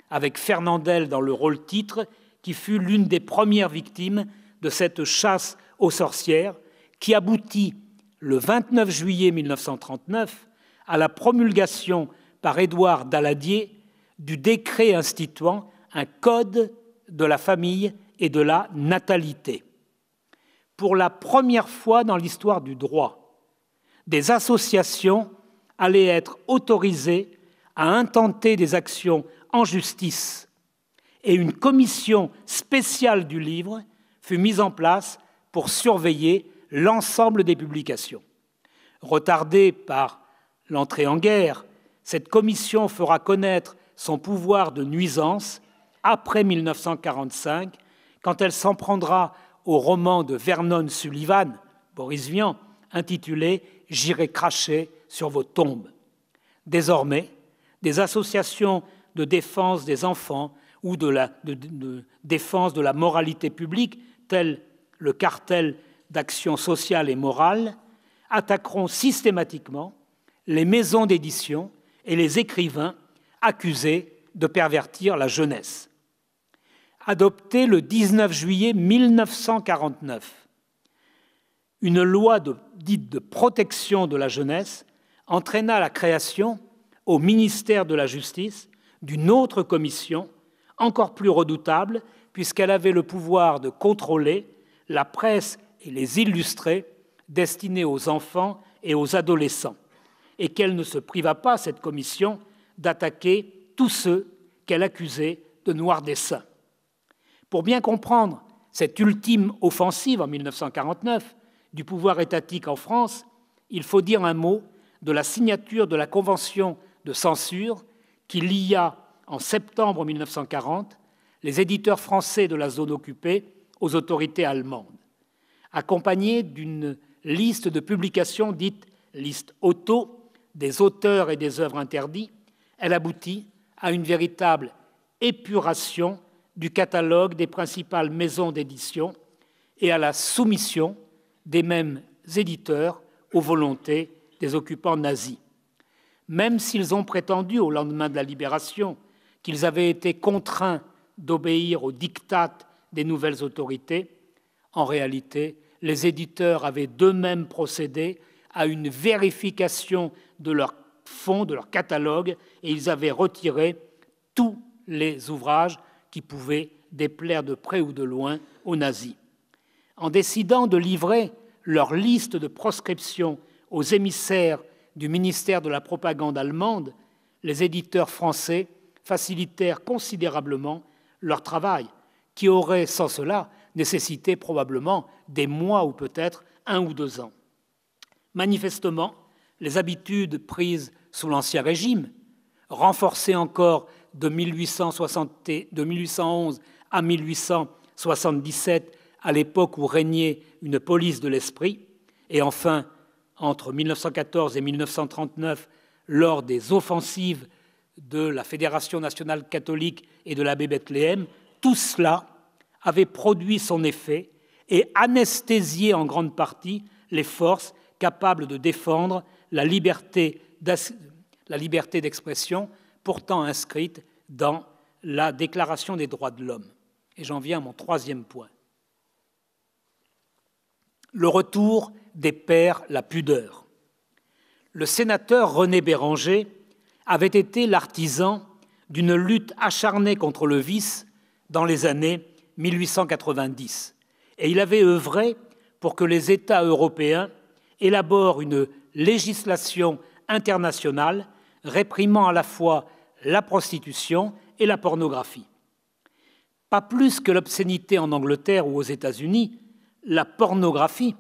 avec Fernandel dans le rôle titre, qui fut l'une des premières victimes de cette chasse aux sorcières, qui aboutit le 29 juillet 1939 à la promulgation par Édouard Daladier du décret instituant un code de la famille et de la natalité. Pour la première fois dans l'histoire du droit, des associations allaient être autorisées à intenter des actions en justice et une commission spéciale du livre fut mise en place pour surveiller l'ensemble des publications. Retardée par l'entrée en guerre, cette commission fera connaître son pouvoir de nuisance après 1945, quand elle s'en prendra au roman de Vernon Sullivan, Boris Vian, intitulé « J'irai cracher sur vos tombes ». Désormais, des associations de défense des enfants ou de défense de la moralité publique, telles le cartel d'action sociale et morale, attaqueront systématiquement les maisons d'édition et les écrivains accusés de pervertir la jeunesse. Adoptée le 19 juillet 1949, une loi dite de protection de la jeunesse entraîna la création, au ministère de la Justice, d'une autre commission, encore plus redoutable, puisqu'elle avait le pouvoir de contrôler la presse et les illustrés destinés aux enfants et aux adolescents, et qu'elle ne se priva pas, cette commission, d'attaquer tous ceux qu'elle accusait de noirs desseins. Pour bien comprendre cette ultime offensive en 1949 du pouvoir étatique en France, il faut dire un mot de la signature de la Convention de censure qui lia en septembre 1940 les éditeurs français de la zone occupée aux autorités allemandes. Accompagnée d'une liste de publications dite liste auto des auteurs et des œuvres interdits, elle aboutit à une véritable épuration du catalogue des principales maisons d'édition et à la soumission des mêmes éditeurs aux volontés des occupants nazis. Même s'ils ont prétendu au lendemain de la libération qu'ils avaient été contraints d'obéir aux diktats des nouvelles autorités, en réalité, les éditeurs avaient d'eux-mêmes procédé à une vérification de leur fonds, de leur catalogue, et ils avaient retiré tous les ouvrages qui pouvaient déplaire de près ou de loin aux nazis. En décidant de livrer leur liste de proscription aux émissaires du ministère de la propagande allemande, les éditeurs français facilitèrent considérablement leur travail, qui aurait, sans cela, nécessité probablement des mois ou peut-être 1 ou 2 ans. Manifestement, les habitudes prises sous l'Ancien Régime, renforcées encore de 1811 à 1877, à l'époque où régnait une police de l'esprit, et enfin, entre 1914 et 1939, lors des offensives de la Fédération nationale catholique et de l'abbé Bethléem, tout cela avait produit son effet et anesthésié en grande partie les forces capables de défendre la liberté d'expression pourtant inscrite dans la Déclaration des droits de l'homme. Et j'en viens à mon 3e point. Le retour des pères la pudeur. Le sénateur René Béranger avait été l'artisan d'une lutte acharnée contre le vice dans les années 1890. Et il avait œuvré pour que les États européens élaborent une législation internationale réprimant à la fois la prostitution et la pornographie. Pas plus que l'obscénité en Angleterre ou aux États-Unis, la pornographie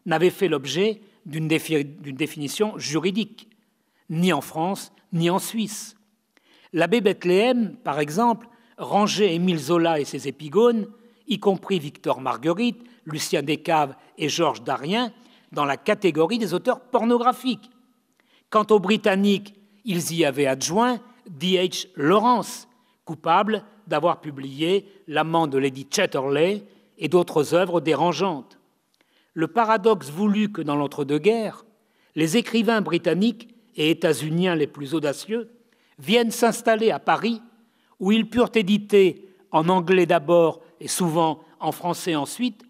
n'avait fait l'objet d'une définition juridique, ni en France, ni en Suisse. L'abbé Bethléem, par exemple, rangeait Émile Zola et ses épigones, y compris Victor Marguerite, Lucien Descaves et Georges Darien, dans la catégorie des auteurs pornographiques. Quant aux Britanniques, ils y avaient adjoint D.H. Lawrence, coupable d'avoir publié L'amant de Lady Chatterley et d'autres œuvres dérangeantes. Le paradoxe voulut que dans l'entre-deux-guerres, les écrivains britanniques et états-uniens les plus audacieux viennent s'installer à Paris, où ils purent éditer, en anglais d'abord et souvent en français ensuite,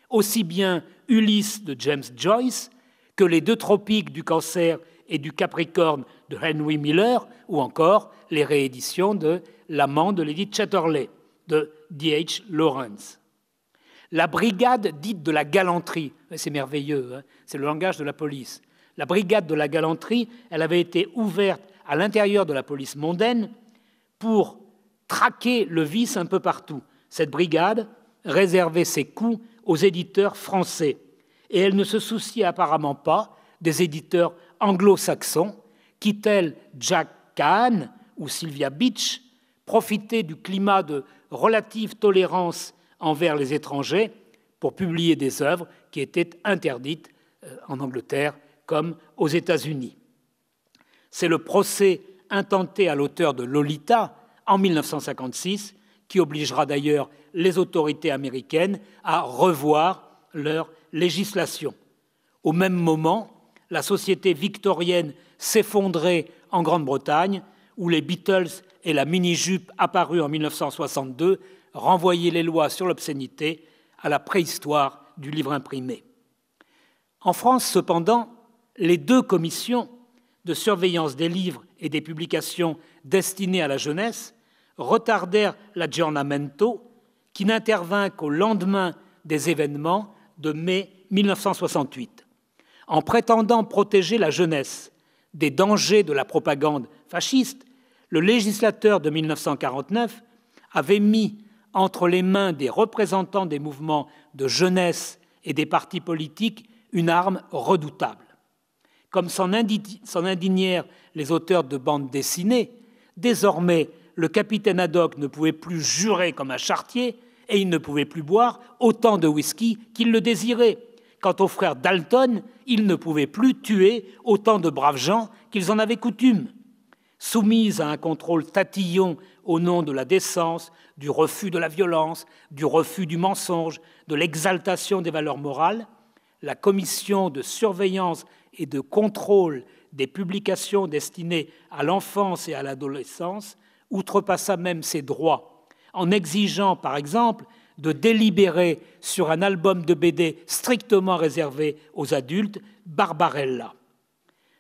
aussi bien Ulysse de James Joyce que Les Deux Tropiques du Cancer et du Capricorne de Henry Miller, ou encore les rééditions de L'amant de Lady Chatterley de D.H. Lawrence. La brigade dite de la galanterie, c'est merveilleux, hein, c'est le langage de la police. La brigade de la galanterie, elle avait été ouverte à l'intérieur de la police mondaine pour traquer le vice un peu partout. Cette brigade réservait ses coups aux éditeurs français et elle ne se souciait apparemment pas des éditeurs anglo-saxons qui, tels Jack Kahn ou Sylvia Beach, profitaient du climat de relative tolérance envers les étrangers pour publier des œuvres qui étaient interdites en Angleterre comme aux États-Unis. C'est le procès intenté à l'auteur de Lolita en 1956 qui obligera d'ailleurs les autorités américaines à revoir leur législation. Au même moment, la société victorienne s'effondrait en Grande-Bretagne, où les Beatles et la mini-jupe apparue en 1962 renvoyaient les lois sur l'obscénité à la préhistoire du livre imprimé. En France, cependant, les deux commissions de surveillance des livres et des publications destinées à la jeunesse retardèrent l'aggiornamento qui n'intervint qu'au lendemain des événements de mai 1968. En prétendant protéger la jeunesse des dangers de la propagande fasciste, le législateur de 1949 avait mis entre les mains des représentants des mouvements de jeunesse et des partis politiques une arme redoutable. Comme s'en indignèrent les auteurs de bandes dessinées, désormais le capitaine Haddock ne pouvait plus jurer comme un charretier et il ne pouvait plus boire autant de whisky qu'il le désirait. Quant aux frères Dalton, ils ne pouvaient plus tuer autant de braves gens qu'ils en avaient coutume. Soumise à un contrôle tatillon au nom de la décence, du refus de la violence, du refus du mensonge, de l'exaltation des valeurs morales, la commission de surveillance et de contrôle des publications destinées à l'enfance et à l'adolescence outrepassa même ses droits, en exigeant, par exemple, de délibérer sur un album de BD strictement réservé aux adultes, Barbarella.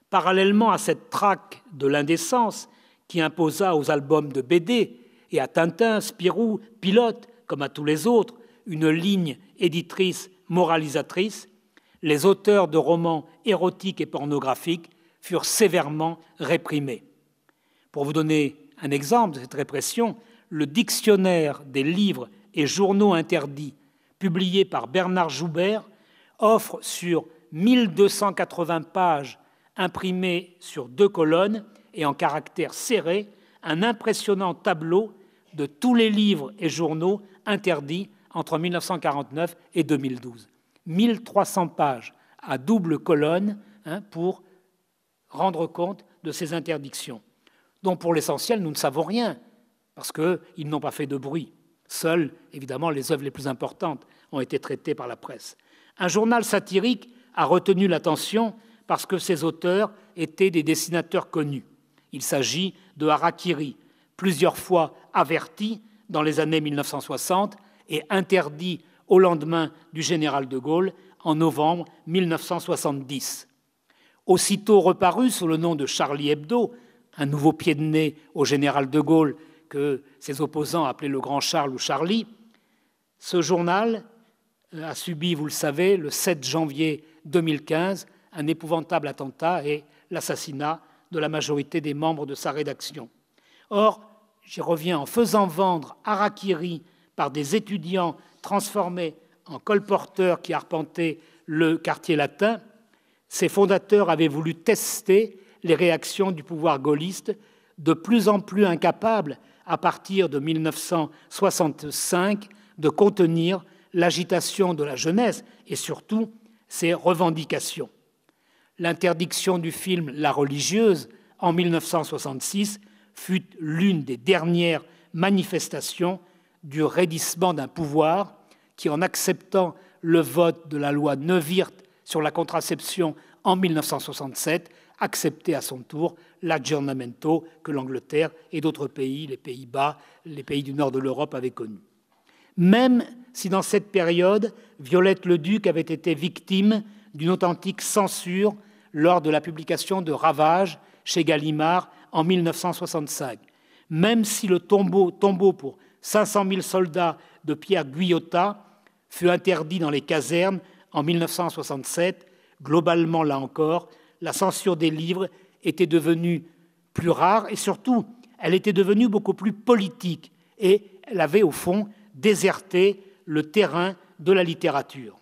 Parallèlement à cette traque de l'indécence qui imposa aux albums de BD et à Tintin, Spirou, Pilote, comme à tous les autres, une ligne éditrice moralisatrice, les auteurs de romans érotiques et pornographiques furent sévèrement réprimés. Pour vous donner un exemple de cette répression, le dictionnaire des livres et journaux interdits, publié par Bernard Joubert, offre sur 1280 pages imprimées sur 2 colonnes et en caractères serrés un impressionnant tableau de tous les livres et journaux interdits entre 1949 et 2012. 1300 pages à double colonne pour rendre compte de ces interdictions, dont pour l'essentiel nous ne savons rien, parce qu'ils n'ont pas fait de bruit. Seules, évidemment, les œuvres les plus importantes ont été traitées par la presse. Un journal satirique a retenu l'attention parce que ses auteurs étaient des dessinateurs connus. Il s'agit de Harakiri, plusieurs fois averti dans les années 1960 et interdit au lendemain du général de Gaulle en novembre 1970. Aussitôt reparu sous le nom de Charlie Hebdo, un nouveau pied de nez au général de Gaulle que ses opposants appelaient le Grand Charles ou Charlie, ce journal a subi, vous le savez, le 7 janvier 2015, un épouvantable attentat et l'assassinat de la majorité des membres de sa rédaction. Or, j'y reviens, en faisant vendre Harakiri par des étudiants transformés en colporteurs qui arpentaient le quartier latin, ses fondateurs avaient voulu tester les réactions du pouvoir gaulliste, de plus en plus incapable, à partir de 1965, de contenir l'agitation de la jeunesse et surtout ses revendications. L'interdiction du film La religieuse en 1966 fut l'une des dernières manifestations du raidissement d'un pouvoir qui, en acceptant le vote de la loi Neuwirth sur la contraception en 1967, acceptait à son tour l'aggiornamento que l'Angleterre et d'autres pays, les Pays-Bas, les pays du nord de l'Europe avaient connu. Même si dans cette période, Violette Leduc avait été victime d'une authentique censure lors de la publication de Ravages chez Gallimard en 1965, même si le tombeau pour 500 000 soldats de Pierre Guyotat fut interdit dans les casernes en 1967, globalement, là encore, la censure des livres était devenue plus rare et surtout, elle était devenue beaucoup plus politique et elle avait au fond déserté le terrain de la littérature.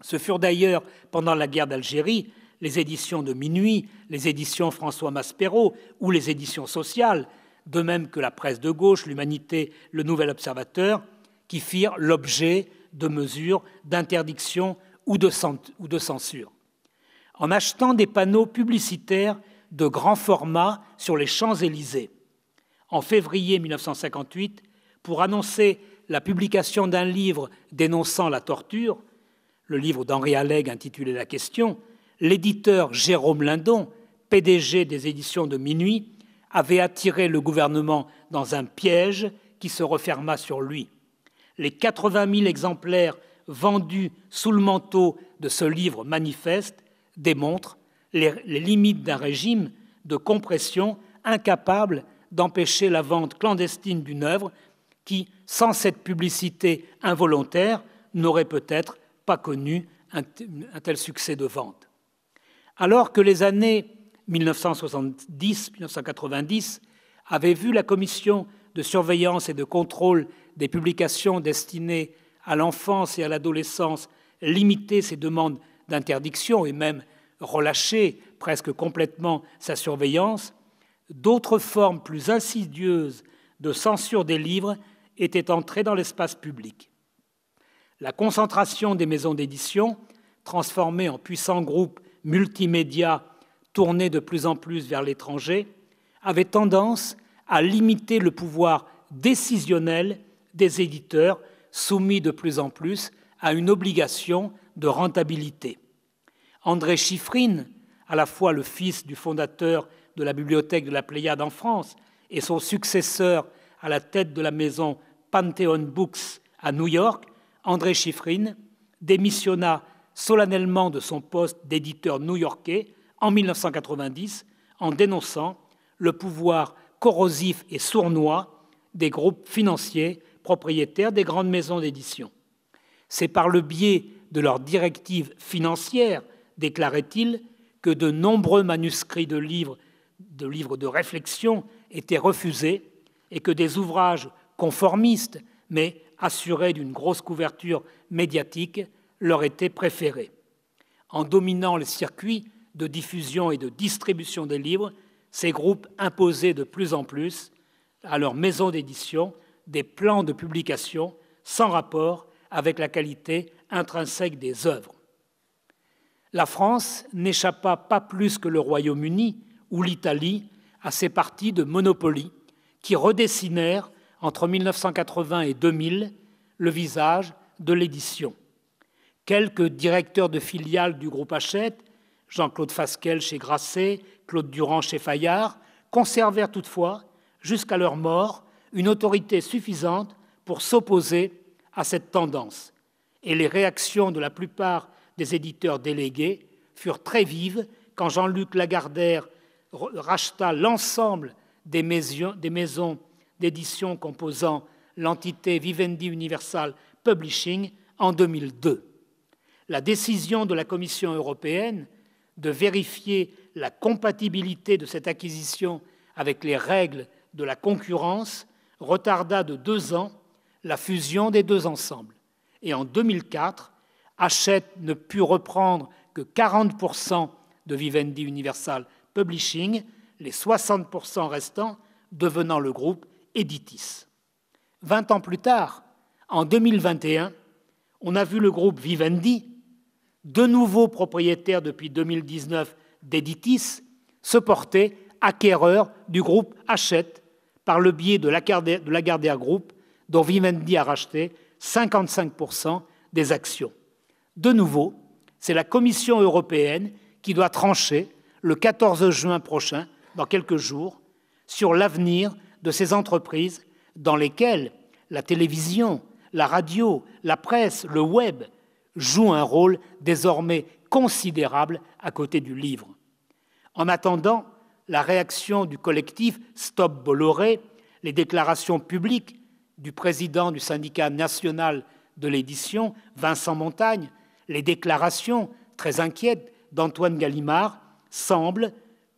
Ce furent d'ailleurs, pendant la guerre d'Algérie, les éditions de Minuit, les éditions François Maspero ou les éditions sociales, de même que la presse de gauche, l'Humanité, le Nouvel Observateur, qui firent l'objet de mesures d'interdiction ou de censure. En achetant des panneaux publicitaires de grand format sur les Champs-Élysées, en février 1958, pour annoncer la publication d'un livre dénonçant la torture, le livre d'Henri Alleg intitulé « La question », l'éditeur Jérôme Lindon, PDG des éditions de Minuit, avait attiré le gouvernement dans un piège qui se referma sur lui. Les 80 000 exemplaires vendus sous le manteau de ce livre manifeste démontrent les limites d'un régime de compression incapable d'empêcher la vente clandestine d'une œuvre qui, sans cette publicité involontaire, n'aurait peut-être pas connu un tel succès de vente. Alors que les années 1970-1990 avaient vu la commission de surveillance et de contrôle des publications destinées à l'enfance et à l'adolescence limiter ses demandes d'interdiction et même relâcher presque complètement sa surveillance, d'autres formes plus insidieuses de censure des livres étaient entrées dans l'espace public. La concentration des maisons d'édition, transformées en puissants groupes multimédia tournés de plus en plus vers l'étranger, avait tendance à limiter le pouvoir décisionnel des éditeurs soumis de plus en plus à une obligation de rentabilité. André Chiffrine, à la fois le fils du fondateur de la bibliothèque de la Pléiade en France et son successeur à la tête de la maison Pantheon Books à New York, André Chiffrine démissionna solennellement de son poste d'éditeur new-yorkais en 1990 en dénonçant le pouvoir corrosif et sournois des groupes financiers propriétaires des grandes maisons d'édition. C'est par le biais de leurs directives financières, déclarait-il, que de nombreux manuscrits de livres de réflexion étaient refusés et que des ouvrages conformistes, mais assurés d'une grosse couverture médiatique, leur étaient préférés. En dominant les circuits de diffusion et de distribution des livres, ces groupes imposaient de plus en plus à leurs maisons d'édition des plans de publication sans rapport avec la qualité intrinsèque des œuvres. La France n'échappa pas plus que le Royaume-Uni ou l'Italie à ces partis de monopoly qui redessinèrent entre 1980 et 2000 le visage de l'édition. Quelques directeurs de filiales du groupe Hachette, Jean-Claude Fasquelle chez Grasset, Claude Durand chez Fayard, conservèrent toutefois, jusqu'à leur mort, une autorité suffisante pour s'opposer à cette tendance. Et les réactions de la plupart des éditeurs délégués furent très vives quand Jean-Luc Lagardère racheta l'ensemble des maisons d'édition composant l'entité Vivendi Universal Publishing en 2002. La décision de la Commission européenne de vérifier la compatibilité de cette acquisition avec les règles de la concurrence retarda de 2 ans la fusion des deux ensembles. Et en 2004, Hachette ne put reprendre que 40% de Vivendi Universal Publishing, les 60% restants devenant le groupe Editis. 20 ans plus tard, en 2021, on a vu le groupe Vivendi, de nouveau propriétaire depuis 2019 d'Editis, se porter acquéreur du groupe Hachette par le biais de Lagardère Group, dont Vivendi a racheté 55% des actions. De nouveau, c'est la Commission européenne qui doit trancher le 14 juin prochain, dans quelques jours, sur l'avenir de ces entreprises dans lesquelles la télévision, la radio, la presse, le web jouent un rôle désormais considérable à côté du livre. En attendant la réaction du collectif Stop Bolloré, les déclarations publiques du président du syndicat national de l'édition, Vincent Montagne, les déclarations très inquiètes d'Antoine Gallimard semblent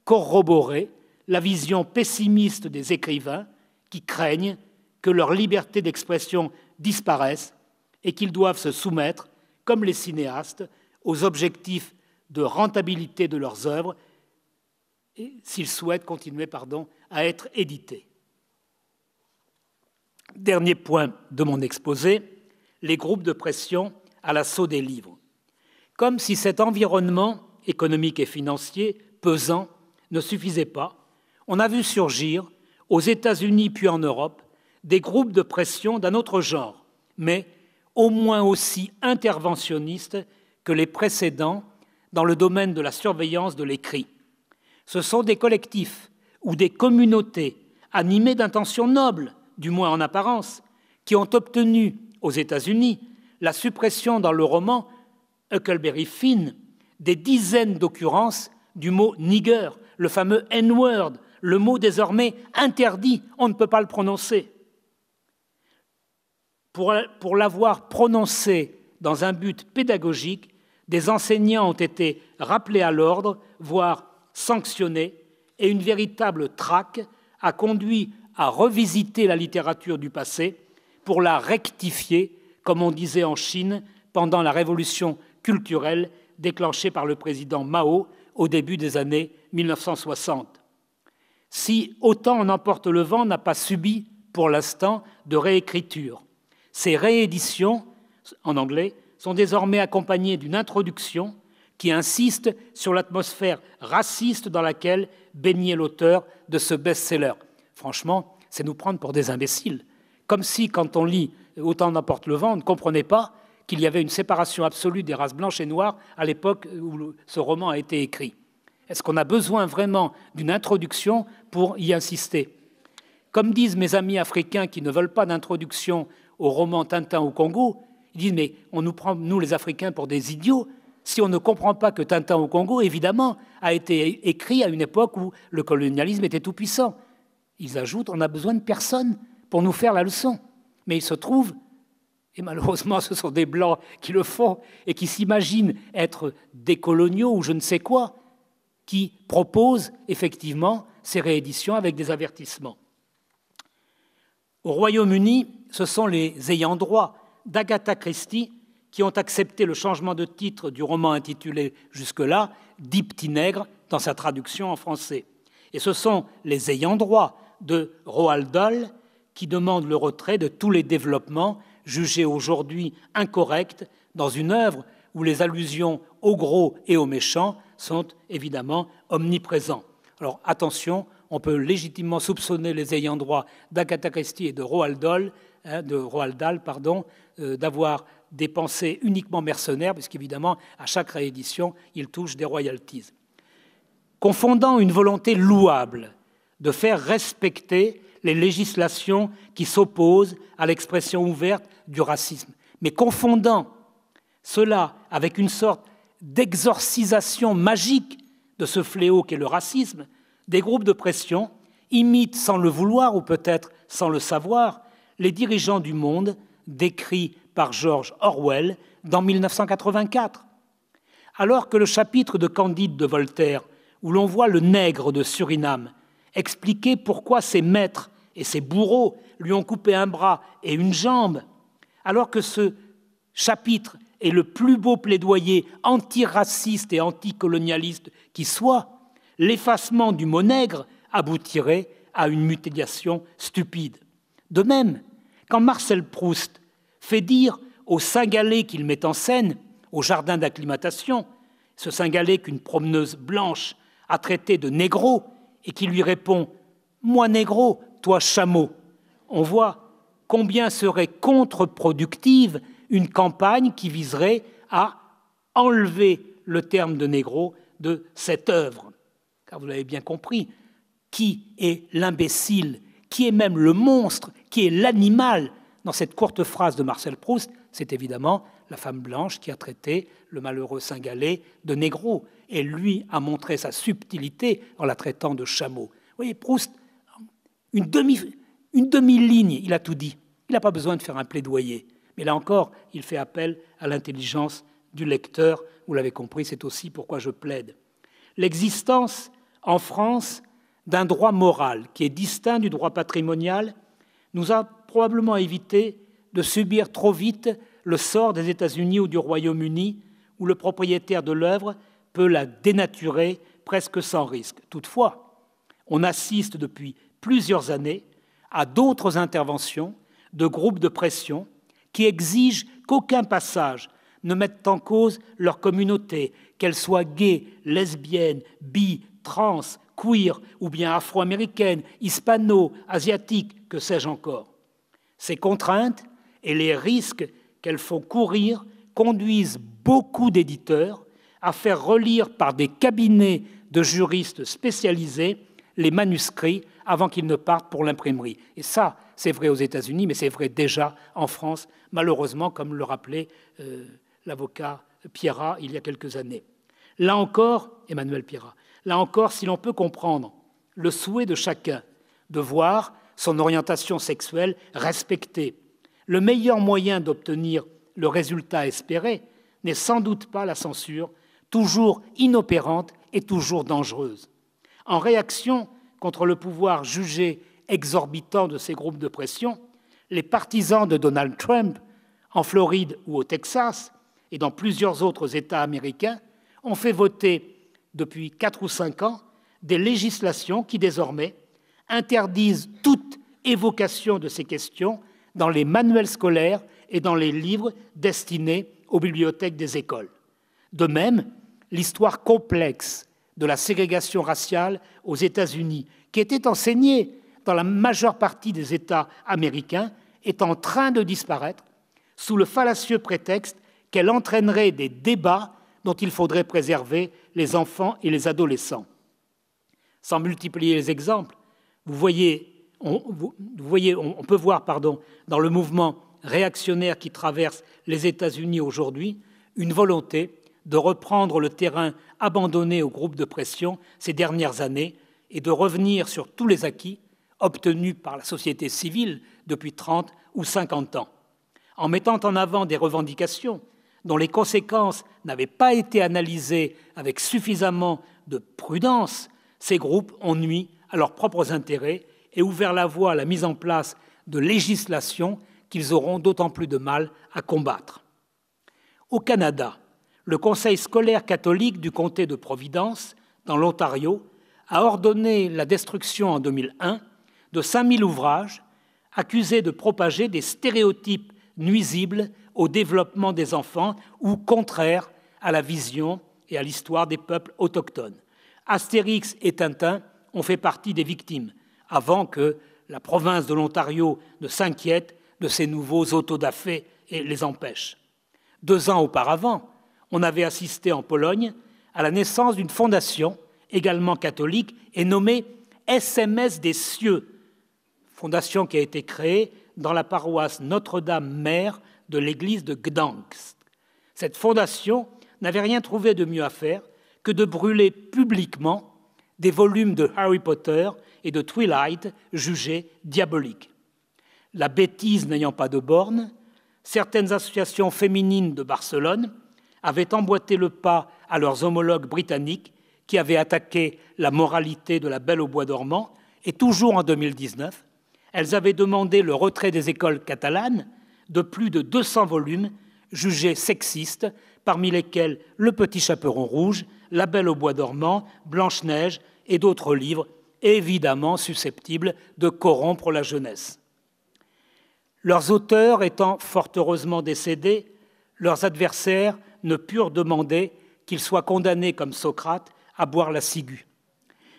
corroborer la vision pessimiste des écrivains qui craignent que leur liberté d'expression disparaisse et qu'ils doivent se soumettre, comme les cinéastes, aux objectifs de rentabilité de leurs œuvres s'ils souhaitent continuer à être édités. Dernier point de mon exposé, les groupes de pression à l'assaut des livres. Comme si cet environnement économique et financier pesant ne suffisait pas, on a vu surgir, aux États-Unis puis en Europe, des groupes de pression d'un autre genre, mais au moins aussi interventionnistes que les précédents dans le domaine de la surveillance de l'écrit. Ce sont des collectifs ou des communautés animées d'intentions nobles, du moins en apparence, qui ont obtenu aux États-Unis la suppression dans le roman Huckleberry Finn des dizaines d'occurrences du mot « nigger », le fameux N-word, le mot désormais interdit, on ne peut pas le prononcer. Pour l'avoir prononcé dans un but pédagogique, des enseignants ont été rappelés à l'ordre, voire sanctionnés, et une véritable traque a conduit à revisiter la littérature du passé pour la rectifier, comme on disait en Chine pendant la révolution culturelle déclenchée par le président Mao au début des années 1960. Si Autant en emporte le vent n'a pas subi, pour l'instant, de réécriture, ces rééditions, en anglais, sont désormais accompagnées d'une introduction qui insiste sur l'atmosphère raciste dans laquelle baignait l'auteur de ce best-seller. Franchement, c'est nous prendre pour des imbéciles. Comme si, quand on lit Autant en emporte le vent, on ne comprenait pas qu'il y avait une séparation absolue des races blanches et noires à l'époque où ce roman a été écrit. Est-ce qu'on a besoin vraiment d'une introduction pour y insister? Comme disent mes amis africains qui ne veulent pas d'introduction au roman Tintin au Congo, ils disent « mais on nous prend, nous les Africains, pour des idiots ». Si on ne comprend pas que Tintin au Congo, évidemment, a été écrit à une époque où le colonialisme était tout-puissant. Ils ajoutent « on n'a besoin de personne pour nous faire la leçon ». Mais il se trouve, et malheureusement ce sont des Blancs qui le font, et qui s'imaginent être des coloniaux ou je ne sais quoi, qui proposent effectivement ces rééditions avec des avertissements. Au Royaume-Uni, ce sont les ayants droit d'Agatha Christie qui ont accepté le changement de titre du roman intitulé jusque-là « Dix petits nègres » dans sa traduction en français. Et ce sont les ayants droit de Roald Dahl qui demandent le retrait de tous les développements jugés aujourd'hui incorrects dans une œuvre où les allusions aux gros et aux méchants sont évidemment omniprésents. Alors attention, on peut légitimement soupçonner les ayants droit d'Agatha Christie et de Roald Dahl, d'avoir des pensées uniquement mercenaires, puisqu'évidemment, à chaque réédition, ils touchent des royalties. Confondant une volonté louable de faire respecter les législations qui s'opposent à l'expression ouverte du racisme, mais confondant cela avec une sorte d'exorcisation magique de ce fléau qu'est le racisme, des groupes de pression imitent sans le vouloir ou peut-être sans le savoir les dirigeants du monde décrit par George Orwell dans 1984. Alors que le chapitre de Candide de Voltaire, où l'on voit le nègre de Suriname expliquer pourquoi ses maîtres et ses bourreaux lui ont coupé un bras et une jambe, alors que ce chapitre est le plus beau plaidoyer antiraciste et anticolonialiste qui soit, l'effacement du mot nègre aboutirait à une mutilation stupide. De même, quand Marcel Proust fait dire au Cingalais qu'il met en scène, au jardin d'acclimatation, ce Cingalais qu'une promeneuse blanche a traité de négro et qui lui répond « Moi négro, toi chameau », on voit combien serait contre-productive une campagne qui viserait à enlever le terme de négro de cette œuvre. Car vous l'avez bien compris, qui est l'imbécile, qui est même le monstre, qui est l'animal dans cette courte phrase de Marcel Proust, c'est évidemment la femme blanche qui a traité le malheureux Cingalais de négro. Et lui a montré sa subtilité en la traitant de chameau. Vous voyez, Proust, une demi-ligne, il a tout dit. Il n'a pas besoin de faire un plaidoyer. Mais là encore, il fait appel à l'intelligence du lecteur. Vous l'avez compris, c'est aussi pourquoi je plaide. L'existence en France d'un droit moral qui est distinct du droit patrimonial nous a probablement évité de subir trop vite le sort des États-Unis ou du Royaume-Uni, où le propriétaire de l'œuvre peut la dénaturer presque sans risque. Toutefois, on assiste depuis plusieurs années à d'autres interventions de groupes de pression qui exigent qu'aucun passage ne mette en cause leur communauté, qu'elle soit gay, lesbienne, bi, trans, queer ou bien afro-américaine, hispano, asiatique, que sais-je encore. Ces contraintes et les risques qu'elles font courir conduisent beaucoup d'éditeurs à faire relire par des cabinets de juristes spécialisés les manuscrits avant qu'ils ne partent pour l'imprimerie. Et ça, c'est vrai aux États-Unis, mais c'est vrai déjà en France, malheureusement, comme le rappelait l'avocat Pierrat il y a quelques années. Là encore, Emmanuel Pierrat, là encore, si l'on peut comprendre le souhait de chacun de voir son orientation sexuelle respectée, le meilleur moyen d'obtenir le résultat espéré n'est sans doute pas la censure, toujours inopérante et toujours dangereuse. En réaction contre le pouvoir jugé exorbitant de ces groupes de pression, les partisans de Donald Trump, en Floride ou au Texas, et dans plusieurs autres États américains, ont fait voter depuis 4 ou 5 ans des législations qui désormais interdisent toute évocation de ces questions dans les manuels scolaires et dans les livres destinés aux bibliothèques des écoles. De même, l'histoire complexe de la ségrégation raciale aux États-Unis, qui était enseignée dans la majeure partie des États américains, est en train de disparaître sous le fallacieux prétexte qu'elle entraînerait des débats dont il faudrait préserver les enfants et les adolescents. Sans multiplier les exemples, on peut voir dans le mouvement réactionnaire qui traverse les États-Unis aujourd'hui une volonté de reprendre le terrain abandonné aux groupes de pression ces dernières années et de revenir sur tous les acquis obtenus par la société civile depuis 30 ou 50 ans. En mettant en avant des revendications dont les conséquences n'avaient pas été analysées avec suffisamment de prudence, ces groupes ont nui à leurs propres intérêts et ouvert la voie à la mise en place de législations qu'ils auront d'autant plus de mal à combattre. Au Canada, le Conseil scolaire catholique du comté de Providence, dans l'Ontario, a ordonné la destruction en 2001 de 5000 ouvrages accusés de propager des stéréotypes nuisibles au développement des enfants ou contraires à la vision et à l'histoire des peuples autochtones. Astérix et Tintin ont fait partie des victimes, avant que la province de l'Ontario ne s'inquiète de ces nouveaux autodafés et les empêche. 2 ans auparavant, on avait assisté en Pologne à la naissance d'une fondation, également catholique, et nommée SMS des cieux, fondation qui a été créée dans la paroisse Notre-Dame-Mère de l'église de Gdańsk. Cette fondation n'avait rien trouvé de mieux à faire que de brûler publiquement des volumes de Harry Potter et de Twilight jugés diaboliques. La bêtise n'ayant pas de bornes, certaines associations féminines de Barcelone avaient emboîté le pas à leurs homologues britanniques qui avaient attaqué la moralité de La Belle au bois dormant, et toujours en 2019, elles avaient demandé le retrait des écoles catalanes de plus de 200 volumes jugés sexistes, parmi lesquels Le Petit Chaperon rouge, La Belle au bois dormant, Blanche-Neige et d'autres livres évidemment susceptibles de corrompre la jeunesse. Leurs auteurs étant fort heureusement décédés, leurs adversaires ne purent demander qu'ils soient condamnés comme Socrate à boire la ciguë.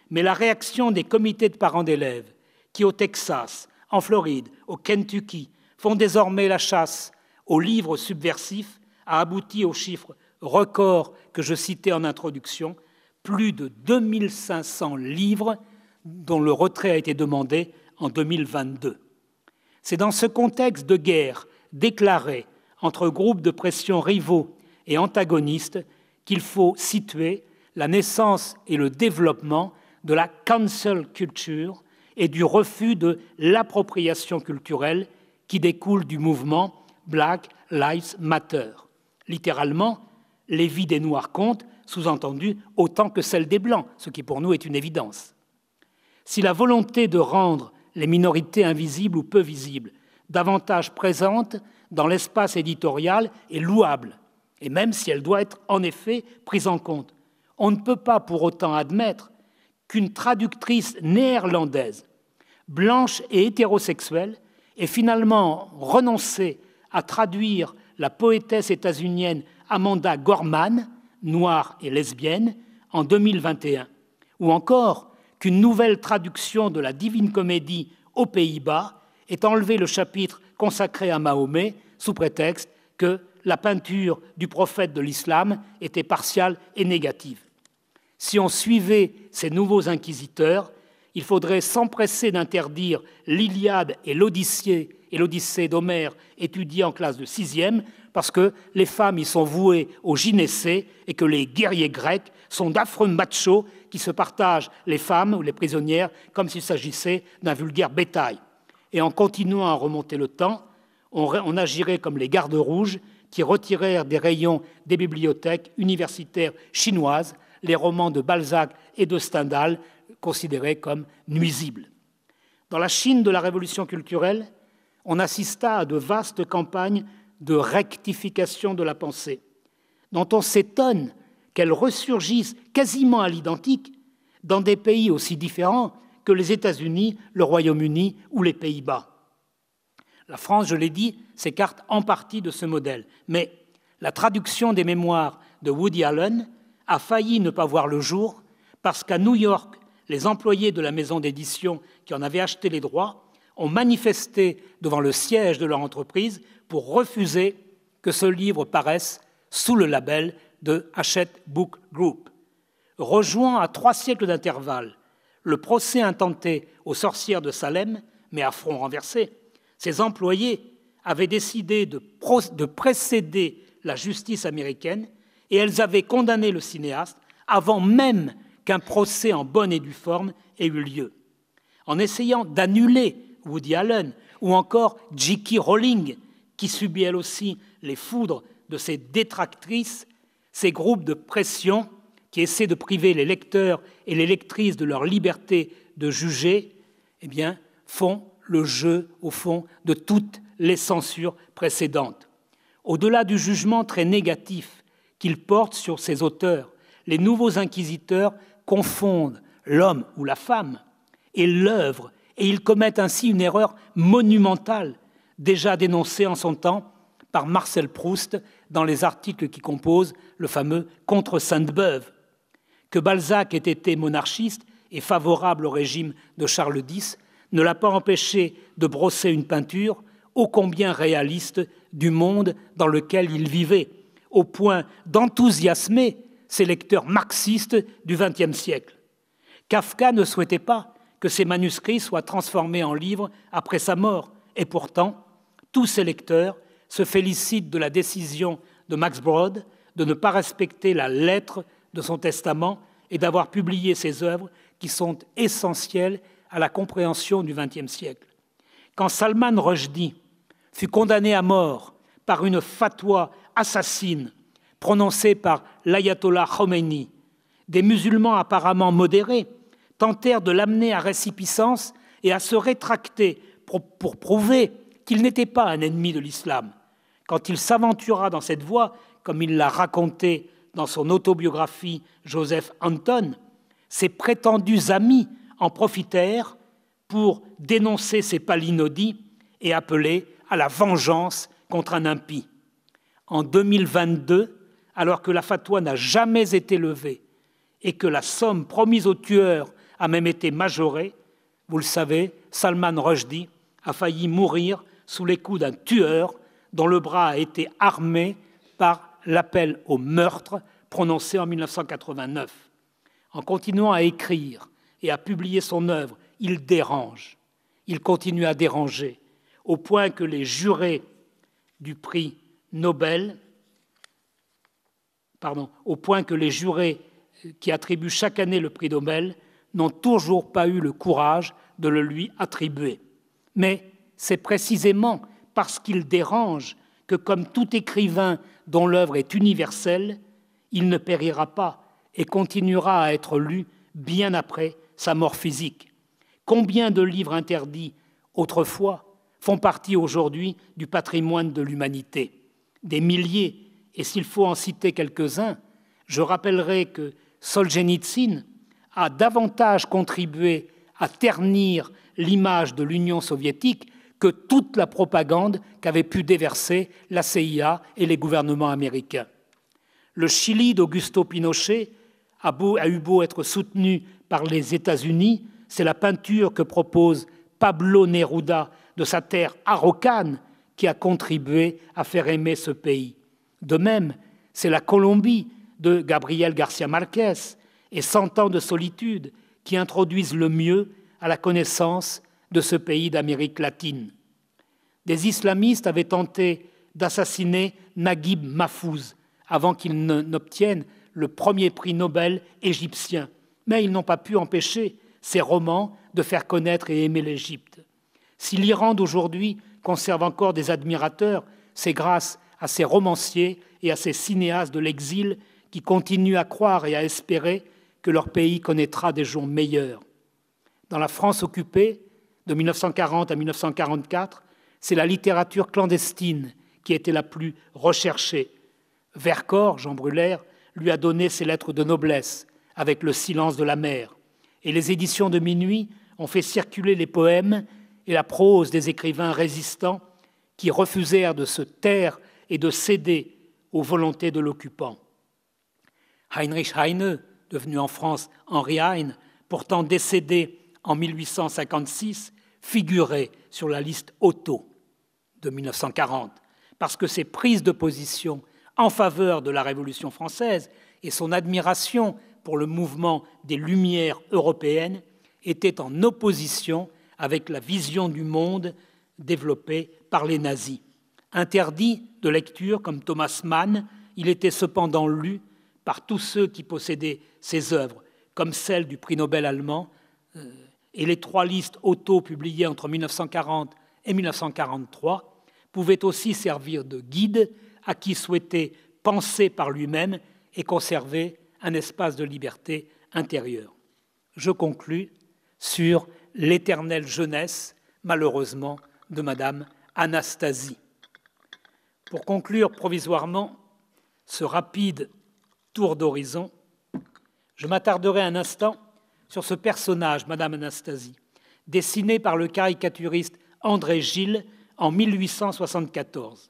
Mais la réaction des comités de parents d'élèves qui, au Texas, en Floride, au Kentucky, font désormais la chasse aux livres subversifs a abouti au chiffre record que je citais en introduction, plus de 2500 livres dont le retrait a été demandé en 2022. C'est dans ce contexte de guerre déclarée entre groupes de pression rivaux et antagonistes qu'il faut situer la naissance et le développement de la cancel culture et du refus de l'appropriation culturelle qui découle du mouvement Black Lives Matter. Littéralement, les vies des Noirs comptent, sous-entendu, autant que celles des Blancs, ce qui pour nous est une évidence. Si la volonté de rendre les minorités invisibles ou peu visibles davantage présentes dans l'espace éditorial est louable, et même si elle doit être en effet prise en compte, on ne peut pas pour autant admettre qu'une traductrice néerlandaise, blanche et hétérosexuelle, ait finalement renoncé à traduire la poétesse états-unienne Amanda Gorman, noire et lesbienne, en 2021, ou encore qu'une nouvelle traduction de la Divine Comédie aux Pays-Bas ait enlevé le chapitre consacré à Mahomet sous prétexte que la peinture du prophète de l'islam était partiale et négative. Si on suivait ces nouveaux inquisiteurs, il faudrait s'empresser d'interdire l'Iliade et l'Odyssée d'Homère étudiée en classe de 6e, parce que les femmes y sont vouées au gynécée et que les guerriers grecs sont d'affreux machos qui se partagent les femmes ou les prisonnières comme s'il s'agissait d'un vulgaire bétail. Et en continuant à remonter le temps, on agirait comme les gardes rouges qui retirèrent des rayons des bibliothèques universitaires chinoises les romans de Balzac et de Stendhal considérés comme nuisibles. Dans la Chine de la Révolution culturelle, on assista à de vastes campagnes de rectification de la pensée, dont on s'étonne qu'elles ressurgissent quasiment à l'identique dans des pays aussi différents que les États-Unis, le Royaume-Uni ou les Pays-Bas. La France, je l'ai dit, s'écarte en partie de ce modèle, mais la traduction des mémoires de Woody Allen a failli ne pas voir le jour parce qu'à New York, les employés de la maison d'édition qui en avaient acheté les droits ont manifesté devant le siège de leur entreprise pour refuser que ce livre paraisse sous le label de Hachette Book Group. Rejoint à 3 siècles d'intervalle le procès intenté aux sorcières de Salem, mais à front renversé, ces employés avaient décidé de précéder la justice américaine et elles avaient condamné le cinéaste avant même qu'un procès en bonne et due forme ait eu lieu. En essayant d'annuler Woody Allen ou encore J.K. Rowling, qui subit elle aussi les foudres de ses détractrices, ces groupes de pression qui essaient de priver les lecteurs et les lectrices de leur liberté de juger, eh bien, font le jeu, au fond, de toutes les censures précédentes. Au-delà du jugement très négatif qu'ils portent sur ces auteurs, les nouveaux inquisiteurs confondent l'homme ou la femme et l'œuvre, et ils commettent ainsi une erreur monumentale, déjà dénoncée en son temps par Marcel Proust dans les articles qui composent le fameux « Contre Sainte-Beuve ». Que Balzac ait été monarchiste et favorable au régime de Charles X ne l'a pas empêché de brosser une peinture ô combien réaliste du monde dans lequel il vivait, au point d'enthousiasmer ses lecteurs marxistes du XXe siècle. Kafka ne souhaitait pas que ses manuscrits soient transformés en livres après sa mort, et pourtant, tous ses lecteurs se félicitent de la décision de Max Brod de ne pas respecter la lettre de son testament et d'avoir publié ses œuvres qui sont essentielles à la compréhension du XXe siècle. Quand Salman Rushdie fut condamné à mort par une fatwa assassine prononcée par l'ayatollah Khomeini, des musulmans apparemment modérés tentèrent de l'amener à résipiscence et à se rétracter pour prouver qu'il n'était pas un ennemi de l'islam. Quand il s'aventura dans cette voie, comme il l'a raconté dans son autobiographie Joseph Anton, ses prétendus amis en profitèrent pour dénoncer ses palinodies et appeler à la vengeance contre un impie. En 2022, alors que la fatwa n'a jamais été levée et que la somme promise aux tueurs a même été majorée, vous le savez, Salman Rushdie a failli mourir sous les coups d'un tueur dont le bras a été armé par l'appel au meurtre prononcé en 1989. En continuant à écrire et à publier son œuvre, il dérange. Il continue à déranger, au point que les jurés du prix Nobel, au point que les jurés qui attribuent chaque année le prix Nobel n'ont toujours pas eu le courage de le lui attribuer. Mais c'est précisément parce qu'il dérange que, comme tout écrivain dont l'œuvre est universelle, il ne périra pas et continuera à être lu bien après sa mort physique. Combien de livres interdits autrefois font partie aujourd'hui du patrimoine de l'humanité? Des milliers, et s'il faut en citer quelques-uns, je rappellerai que Solzhenitsyn a davantage contribué à ternir l'image de l'Union soviétique que toute la propagande qu'avaient pu déverser la CIA et les gouvernements américains. Le Chili d'Augusto Pinochet a eu beau être soutenu par les États-Unis, c'est la peinture que propose Pablo Neruda de sa terre araucane qui a contribué à faire aimer ce pays. De même, c'est la Colombie de Gabriel García Márquez et 100 ans de solitude qui introduisent le mieux à la connaissance de ce pays d'Amérique latine. Des islamistes avaient tenté d'assassiner Naguib Mahfouz avant qu'il n'obtienne le premier prix Nobel égyptien, mais ils n'ont pas pu empêcher ces romans de faire connaître et aimer l'Égypte. Si l'Iran d'aujourd'hui conserve encore des admirateurs, c'est grâce à ces romanciers et à ces cinéastes de l'exil qui continuent à croire et à espérer que leur pays connaîtra des jours meilleurs. Dans la France occupée, de 1940 à 1944, c'est la littérature clandestine qui était la plus recherchée. Vercors, Jean Brulaire, lui a donné ses lettres de noblesse avec Le silence de la mer. Et les éditions de Minuit ont fait circuler les poèmes et la prose des écrivains résistants qui refusèrent de se taire et de céder aux volontés de l'occupant. Heinrich Heine, devenu en France Henri Heine, pourtant décédé en 1856, figurait sur la liste Otto de 1940, parce que ses prises de position en faveur de la Révolution française et son admiration pour le mouvement des Lumières européennes étaient en opposition avec la vision du monde développée par les nazis. Interdit de lecture comme Thomas Mann, il était cependant lu par tous ceux qui possédaient ses œuvres, comme celle du prix Nobel allemand, et les 3 listes Otto publiées entre 1940 et 1943 pouvaient aussi servir de guide à qui souhaitait penser par lui-même et conserver un espace de liberté intérieure. Je conclus sur l'éternelle jeunesse, malheureusement, de Madame Anastasie. Pour conclure provisoirement ce rapide tour d'horizon, je m'attarderai un instant sur ce personnage, Madame Anastasie, dessiné par le caricaturiste André Gille en 1874.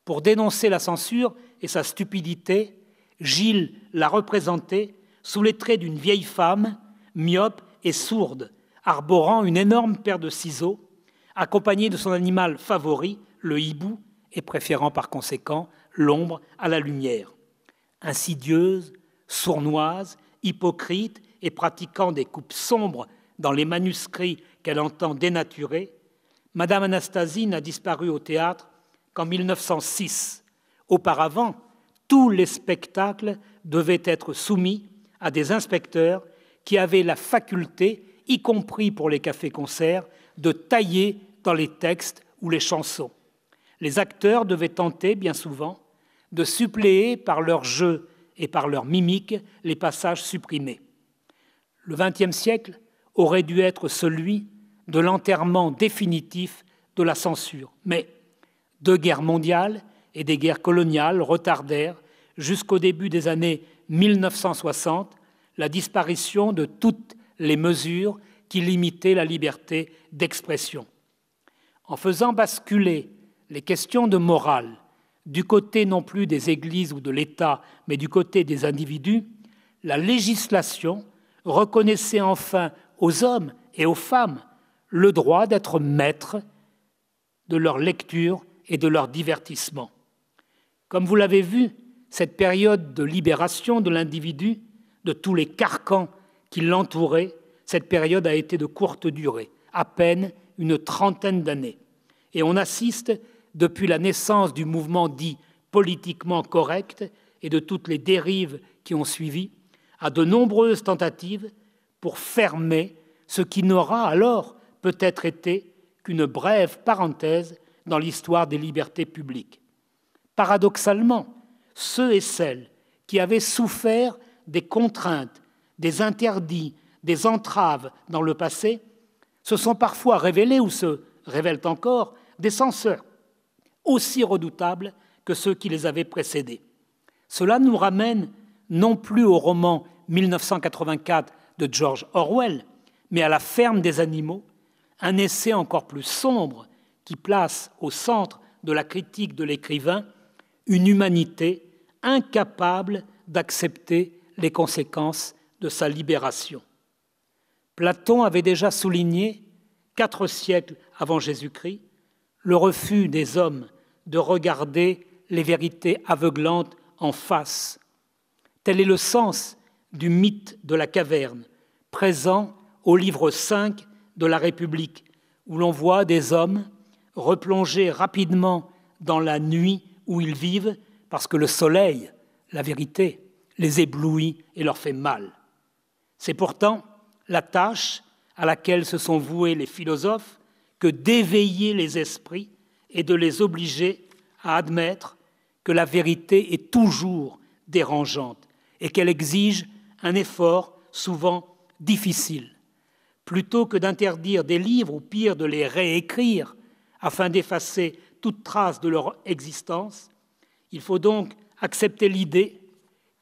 Pour dénoncer la censure et sa stupidité, Gille l'a représentée sous les traits d'une vieille femme, myope et sourde, arborant une énorme paire de ciseaux, accompagnée de son animal favori, le hibou, et préférant par conséquent l'ombre à la lumière. Insidieuse, sournoise, hypocrite et pratiquant des coupes sombres dans les manuscrits qu'elle entend dénaturer, Madame Anastasie n'a disparu au théâtre qu'en 1906. Auparavant, tous les spectacles devaient être soumis à des inspecteurs qui avaient la faculté, y compris pour les cafés-concerts, de tailler dans les textes ou les chansons. les acteurs devaient tenter, bien souvent, de suppléer par leur jeu et par leur mimique les passages supprimés. Le XXe siècle aurait dû être celui de l'enterrement définitif de la censure. Mais 2 guerres mondiales et des guerres coloniales retardèrent, jusqu'au début des années 1960, la disparition de toutes les mesures qui limitaient la liberté d'expression. En faisant basculer les questions de morale du côté non plus des églises ou de l'État, mais du côté des individus, la législation reconnaissait enfin aux hommes et aux femmes le droit d'être maîtres de leur lecture et de leur divertissement. Comme vous l'avez vu, cette période de libération de l'individu, de tous les carcans qui l'entouraient, cette période a été de courte durée, à peine une trentaine d'années. Et on assiste, depuis la naissance du mouvement dit politiquement correct et de toutes les dérives qui ont suivi, à de nombreuses tentatives pour fermer ce qui n'aura alors peut-être été qu'une brève parenthèse dans l'histoire des libertés publiques. Paradoxalement, ceux et celles qui avaient souffert des contraintes, des interdits, des entraves dans le passé, se sont parfois révélés ou se révèlent encore des censeurs aussi redoutables que ceux qui les avaient précédés. Cela nous ramène non plus au roman 1984 de George Orwell, mais à La ferme des animaux, un essai encore plus sombre qui place au centre de la critique de l'écrivain une humanité incapable d'accepter les conséquences de sa libération. Platon avait déjà souligné, 4 siècles avant Jésus-Christ, le refus des hommes de regarder les vérités aveuglantes en face. Tel est le sens du mythe de la caverne, présent au livre 5 de la République, où l'on voit des hommes replonger rapidement dans la nuit où ils vivent, parce que le soleil, la vérité, les éblouit et leur fait mal. C'est pourtant la tâche à laquelle se sont voués les philosophes que d'éveiller les esprits et de les obliger à admettre que la vérité est toujours dérangeante et qu'elle exige un effort souvent difficile. Plutôt que d'interdire des livres ou pire de les réécrire afin d'effacer toute trace de leur existence, il faut donc accepter l'idée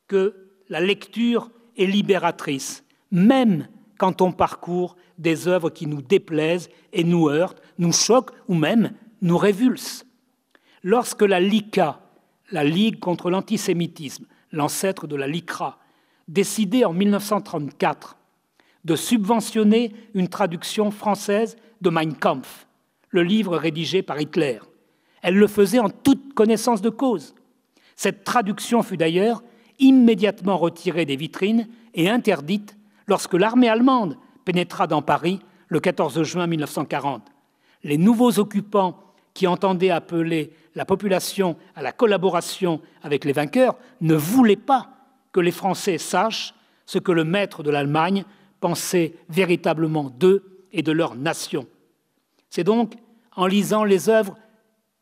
que la lecture est libératrice, même quand on parcourt des œuvres qui nous déplaisent et nous heurtent, nous choquent ou même nous révulsent. Lorsque la LICA, la Ligue contre l'antisémitisme, l'ancêtre de la LICRA, décidait en 1934 de subventionner une traduction française de Mein Kampf, le livre rédigé par Hitler, elle le faisait en toute connaissance de cause. Cette traduction fut d'ailleurs immédiatement retirée des vitrines et interdite lorsque l'armée allemande pénétra dans Paris le 14 juin 1940. Les nouveaux occupants qui entendaient appeler la population à la collaboration avec les vainqueurs ne voulaient pas que les Français sachent ce que le maître de l'Allemagne pensait véritablement d'eux et de leur nation. C'est donc en lisant les œuvres,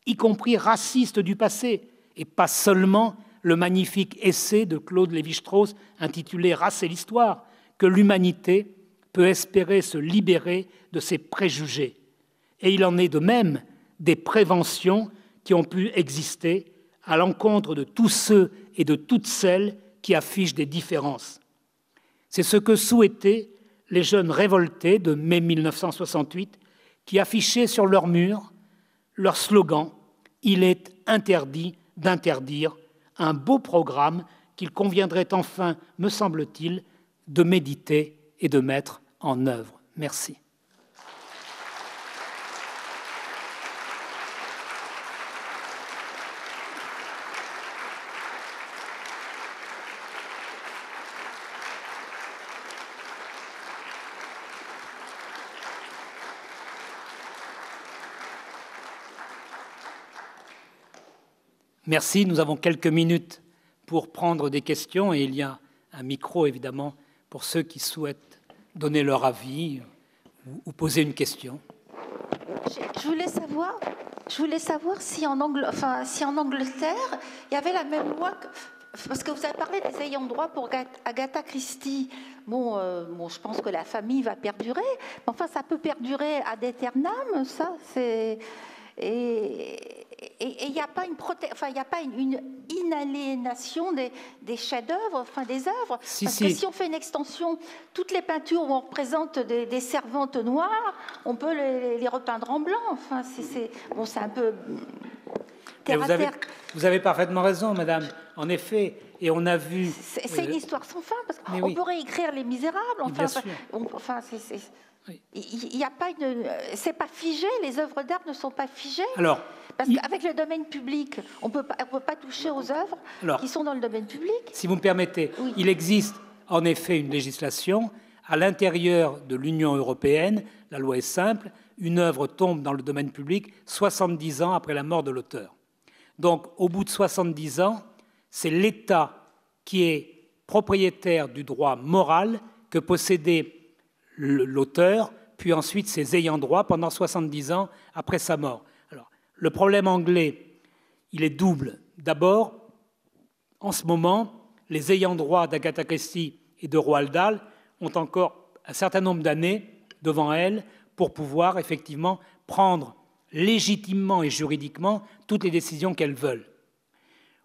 y compris racistes du passé, et pas seulement le magnifique essai de Claude Lévi-Strauss intitulé « Race et l'histoire », que l'humanité peut espérer se libérer de ses préjugés. Et il en est de même des préventions qui ont pu exister à l'encontre de tous ceux et de toutes celles qui affichent des différences. C'est ce que souhaitaient les jeunes révoltés de mai 1968 qui affichaient sur leurs murs leur slogan « Il est interdit d'interdire », un beau programme qu'il conviendrait enfin, me semble-t-il, de méditer et de mettre en œuvre. Merci. Merci, nous avons quelques minutes pour prendre des questions et il y a un micro évidemment pour ceux qui souhaitent donner leur avis ou poser une question. Je voulais savoir si en Angleterre, il y avait la même loi parce que vous avez parlé des ayants droit pour Agatha Christie. Bon, je pense que la famille va perdurer, mais enfin, ça peut perdurer ad aeternam, ça, c'est... Et il n'y a pas une inaliénation des chefs-d'œuvre, enfin des œuvres. Si, parce si. que si on fait une extension, toutes les peintures où on représente des servantes noires, on peut les repeindre en blanc. Enfin, c'est un peu terre à terre. Vous avez parfaitement raison, madame. En effet, et on a vu... C'est une histoire sans fin, parce qu'on oui. pourrait écrire Les Misérables. Bien sûr. Oui. Il n'y a pas c'est pas figé, les œuvres d'art ne sont pas figées. Alors, parce qu'avec le domaine public, on peut pas toucher aux œuvres qui sont dans le domaine public. Si vous me permettez, oui. Il existe en effet une législation à l'intérieur de l'Union européenne. La loi est simple, une œuvre tombe dans le domaine public 70 ans après la mort de l'auteur. Donc, au bout de 70 ans, c'est l'État qui est propriétaire du droit moral que possédait l'auteur, puis ensuite ses ayants droit pendant 70 ans après sa mort. Alors, le problème anglais, il est double. D'abord, en ce moment, les ayants droit d'Agatha Christie et de Roald Dahl ont encore un certain nombre d'années devant elles pour pouvoir effectivement prendre légitimement et juridiquement toutes les décisions qu'elles veulent.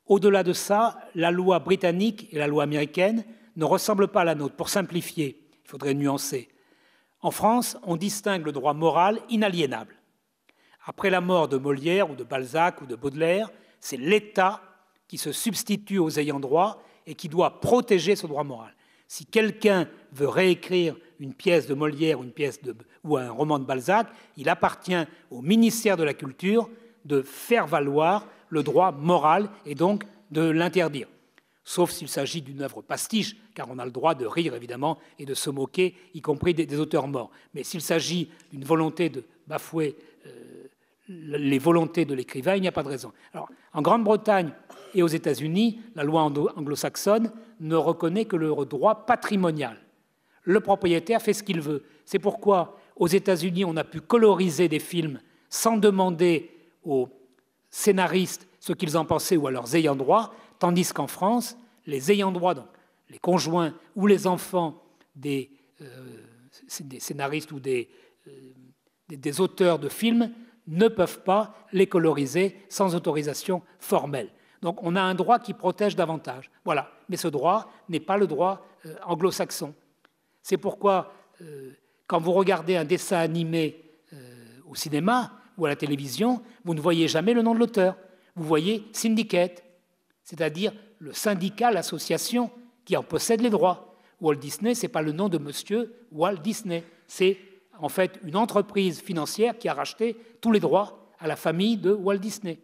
Au-delà de ça, la loi britannique et la loi américaine ne ressemblent pas à la nôtre. Pour simplifier, il faudrait nuancer. En France, on distingue le droit moral inaliénable. Après la mort de Molière ou de Balzac ou de Baudelaire, c'est l'État qui se substitue aux ayants droit et qui doit protéger ce droit moral. Si quelqu'un veut réécrire une pièce de Molière ou un roman de Balzac, il appartient au ministère de la Culture de faire valoir le droit moral et donc de l'interdire. Sauf s'il s'agit d'une œuvre pastiche, car on a le droit de rire, évidemment, et de se moquer, y compris des auteurs morts. Mais s'il s'agit d'une volonté de bafouer les volontés de l'écrivain, il n'y a pas de raison. Alors, en Grande-Bretagne et aux États-Unis, la loi anglo-saxonne ne reconnaît que le droit patrimonial. Le propriétaire fait ce qu'il veut. C'est pourquoi, aux États-Unis, on a pu coloriser des films sans demander aux scénaristes ce qu'ils en pensaient ou à leurs ayants droit, tandis qu'en France, les ayants droit, donc les conjoints ou les enfants des scénaristes ou des auteurs de films ne peuvent pas les coloriser sans autorisation formelle. Donc on a un droit qui protège davantage. Voilà. Mais ce droit n'est pas le droit anglo-saxon. C'est pourquoi, quand vous regardez un dessin animé au cinéma ou à la télévision, vous ne voyez jamais le nom de l'auteur. Vous voyez Syndicate, c'est-à-dire le syndicat, l'association qui en possède les droits. Walt Disney, ce n'est pas le nom de monsieur Walt Disney. C'est en fait une entreprise financière qui a racheté tous les droits à la famille de Walt Disney.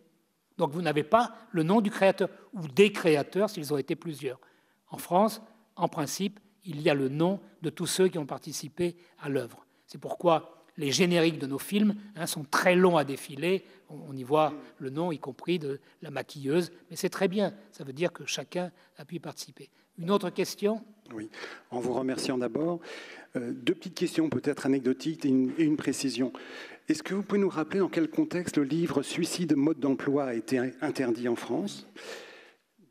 Donc vous n'avez pas le nom du créateur, ou des créateurs s'ils ont été plusieurs. En France, en principe, il y a le nom de tous ceux qui ont participé à l'œuvre. C'est pourquoi les génériques de nos films sont très longs à défiler. On y voit le nom, y compris de la maquilleuse. Mais c'est très bien, ça veut dire que chacun a pu y participer. Une autre question ? Oui, en vous remerciant d'abord. Deux petites questions peut-être anecdotiques et une précision. Est-ce que vous pouvez nous rappeler dans quel contexte le livre « Suicide, mode d'emploi » a été interdit en France ?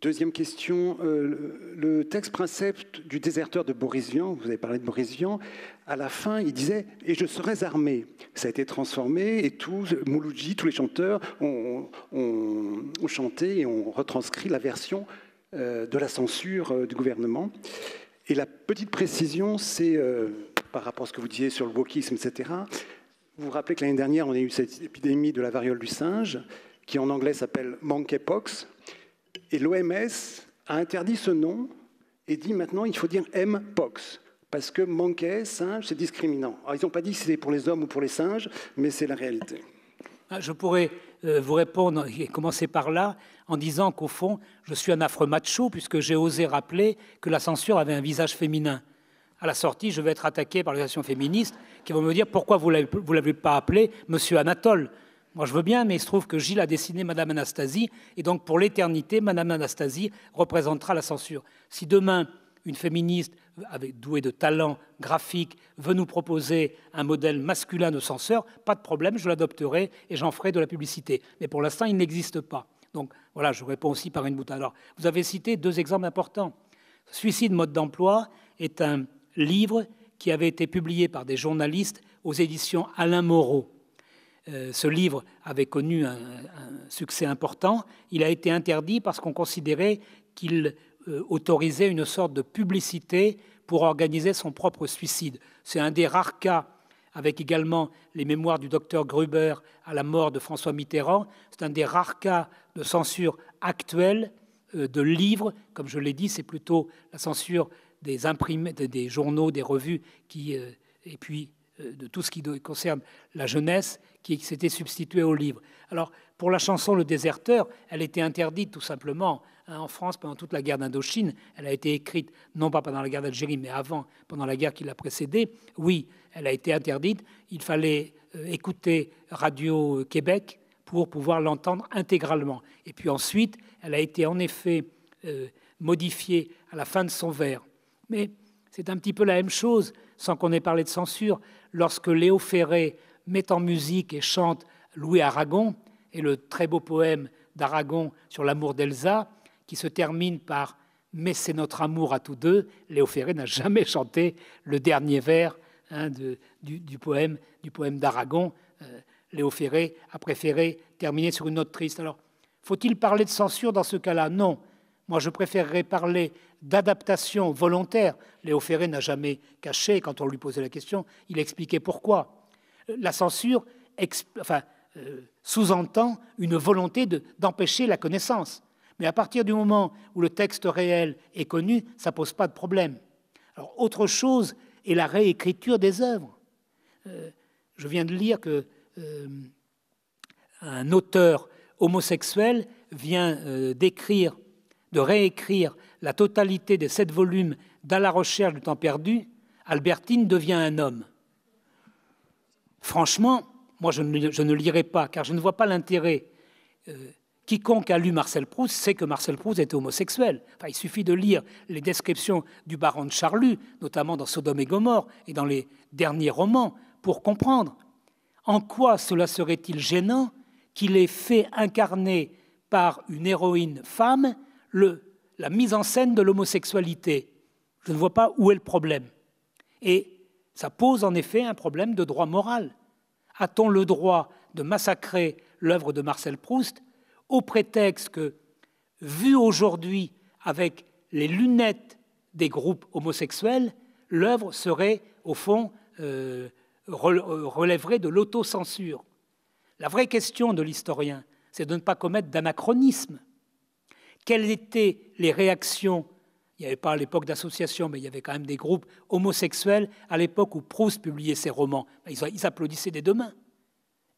Deuxième question, le texte Princeps du déserteur de Boris Vian, vous avez parlé de Boris Vian, à la fin, il disait « Et je serais armé ». Ça a été transformé et Mouloudji, tous les chanteurs ont chanté et ont retranscrit la version de la censure du gouvernement. Et la petite précision, c'est par rapport à ce que vous disiez sur le wokisme, etc. Vous vous rappelez que l'année dernière, on a eu cette épidémie de la variole du singe, qui en anglais s'appelle monkeypox. Et l'OMS a interdit ce nom et dit maintenant il faut dire M-pox, parce que monkey, singe, c'est discriminant. Alors ils n'ont pas dit si c'est pour les hommes ou pour les singes, mais c'est la réalité. Je pourrais vous répondre et commencer par là en disant qu'au fond, je suis un affreux macho puisque j'ai osé rappeler que la censure avait un visage féminin. À la sortie, je vais être attaqué par les associations féministes qui vont me dire pourquoi vous ne l'avez pas appelé Monsieur Anatole. Moi, je veux bien, mais il se trouve que Gilles a dessiné Madame Anastasie, et donc pour l'éternité, Madame Anastasie représentera la censure. Si demain, une féministe doué de talent graphique, veut nous proposer un modèle masculin de censeur, pas de problème, je l'adopterai et j'en ferai de la publicité. Mais pour l'instant, il n'existe pas. Donc voilà, je réponds aussi par une boutade. Alors, vous avez cité 2 exemples importants. Suicide, mode d'emploi est un livre qui avait été publié par des journalistes aux éditions Alain Moreau. Ce livre avait connu un succès important. Il a été interdit parce qu'on considérait qu'il autorisait une sorte de publicité pour organiser son propre suicide. C'est un des rares cas, avec également les mémoires du docteur Gruber à la mort de François Mitterrand, c'est un des rares cas de censure actuelle de livres. Comme je l'ai dit, c'est plutôt la censure des imprimés, des journaux, des revues, et puis de tout ce qui concerne la jeunesse, qui s'était substitué au livre. Alors, pour la chanson « Le Déserteur », elle était interdite tout simplement en France pendant toute la guerre d'Indochine. Elle a été écrite, non pas pendant la guerre d'Algérie, mais avant, pendant la guerre qui l'a précédée. Oui, elle a été interdite. Il fallait écouter Radio-Québec pour pouvoir l'entendre intégralement. Et puis ensuite, elle a été en effet modifiée à la fin de son vers. Mais c'est un petit peu la même chose, sans qu'on ait parlé de censure, lorsque Léo Ferré met en musique et chante Louis Aragon et le très beau poème d'Aragon sur l'amour d'Elsa, qui se termine par « Mais c'est notre amour à tous deux ». Léo Ferré n'a jamais chanté le dernier vers du poème d'Aragon. Léo Ferré a préféré terminer sur une note triste. Alors, faut-il parler de censure dans ce cas-là? Non. Moi, je préférerais parler d'adaptation volontaire. Léo Ferré n'a jamais caché, quand on lui posait la question, il expliquait pourquoi. La censure sous-entend une volonté d'empêcher la connaissance. Mais à partir du moment où le texte réel est connu, ça ne pose pas de problème. Alors, autre chose est la réécriture des œuvres. Je viens de lire qu'un auteur homosexuel vient de réécrire la totalité des 7 volumes d'À la recherche du temps perdu. Albertine devient un homme. Franchement, moi, je ne lirai pas, car je ne vois pas l'intérêt. Quiconque a lu Marcel Proust sait que Marcel Proust était homosexuel. Enfin, il suffit de lire les descriptions du baron de Charlus, notamment dans Sodome et Gomorrhe et dans les derniers romans, pour comprendre en quoi cela serait-il gênant qu'il ait fait incarner par une héroïne femme la mise en scène de l'homosexualité. Je ne vois pas où est le problème. Et ça pose en effet un problème de droit moral. A-t-on le droit de massacrer l'œuvre de Marcel Proust au prétexte que, vu aujourd'hui avec les lunettes des groupes homosexuels, l'œuvre serait, au fond, relèverait de l'autocensure? La vraie question de l'historien, c'est de ne pas commettre d'anachronisme. Quelles étaient les réactions? Il n'y avait pas à l'époque d'association, mais il y avait quand même des groupes homosexuels à l'époque où Proust publiait ses romans. Ils applaudissaient des 2 mains.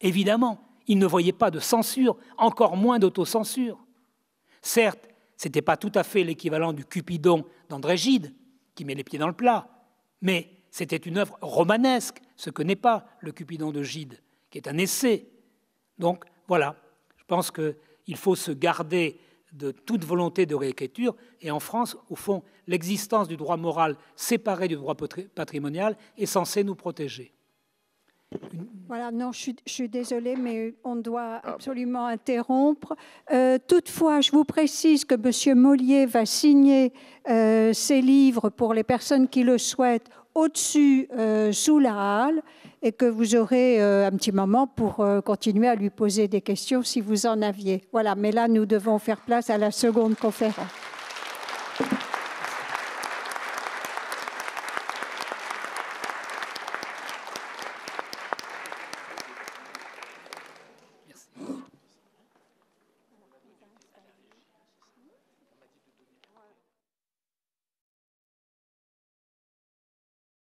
Évidemment, ils ne voyaient pas de censure, encore moins d'autocensure. Certes, ce n'était pas tout à fait l'équivalent du Cupidon d'André Gide, qui met les pieds dans le plat, mais c'était une œuvre romanesque, ce que n'est pas le Cupidon de Gide, qui est un essai. Donc voilà, je pense qu'il faut se garder de toute volonté de réécriture. Et en France, au fond, l'existence du droit moral séparé du droit patrimonial est censée nous protéger. Voilà, non, je suis désolée, mais on doit absolument interrompre. Toutefois, je vous précise que M. Mollier va signer ses livres pour les personnes qui le souhaitent au-dessus, sous la halle, et que vous aurez un petit moment pour continuer à lui poser des questions si vous en aviez. Voilà, mais là, nous devons faire place à la seconde conférence.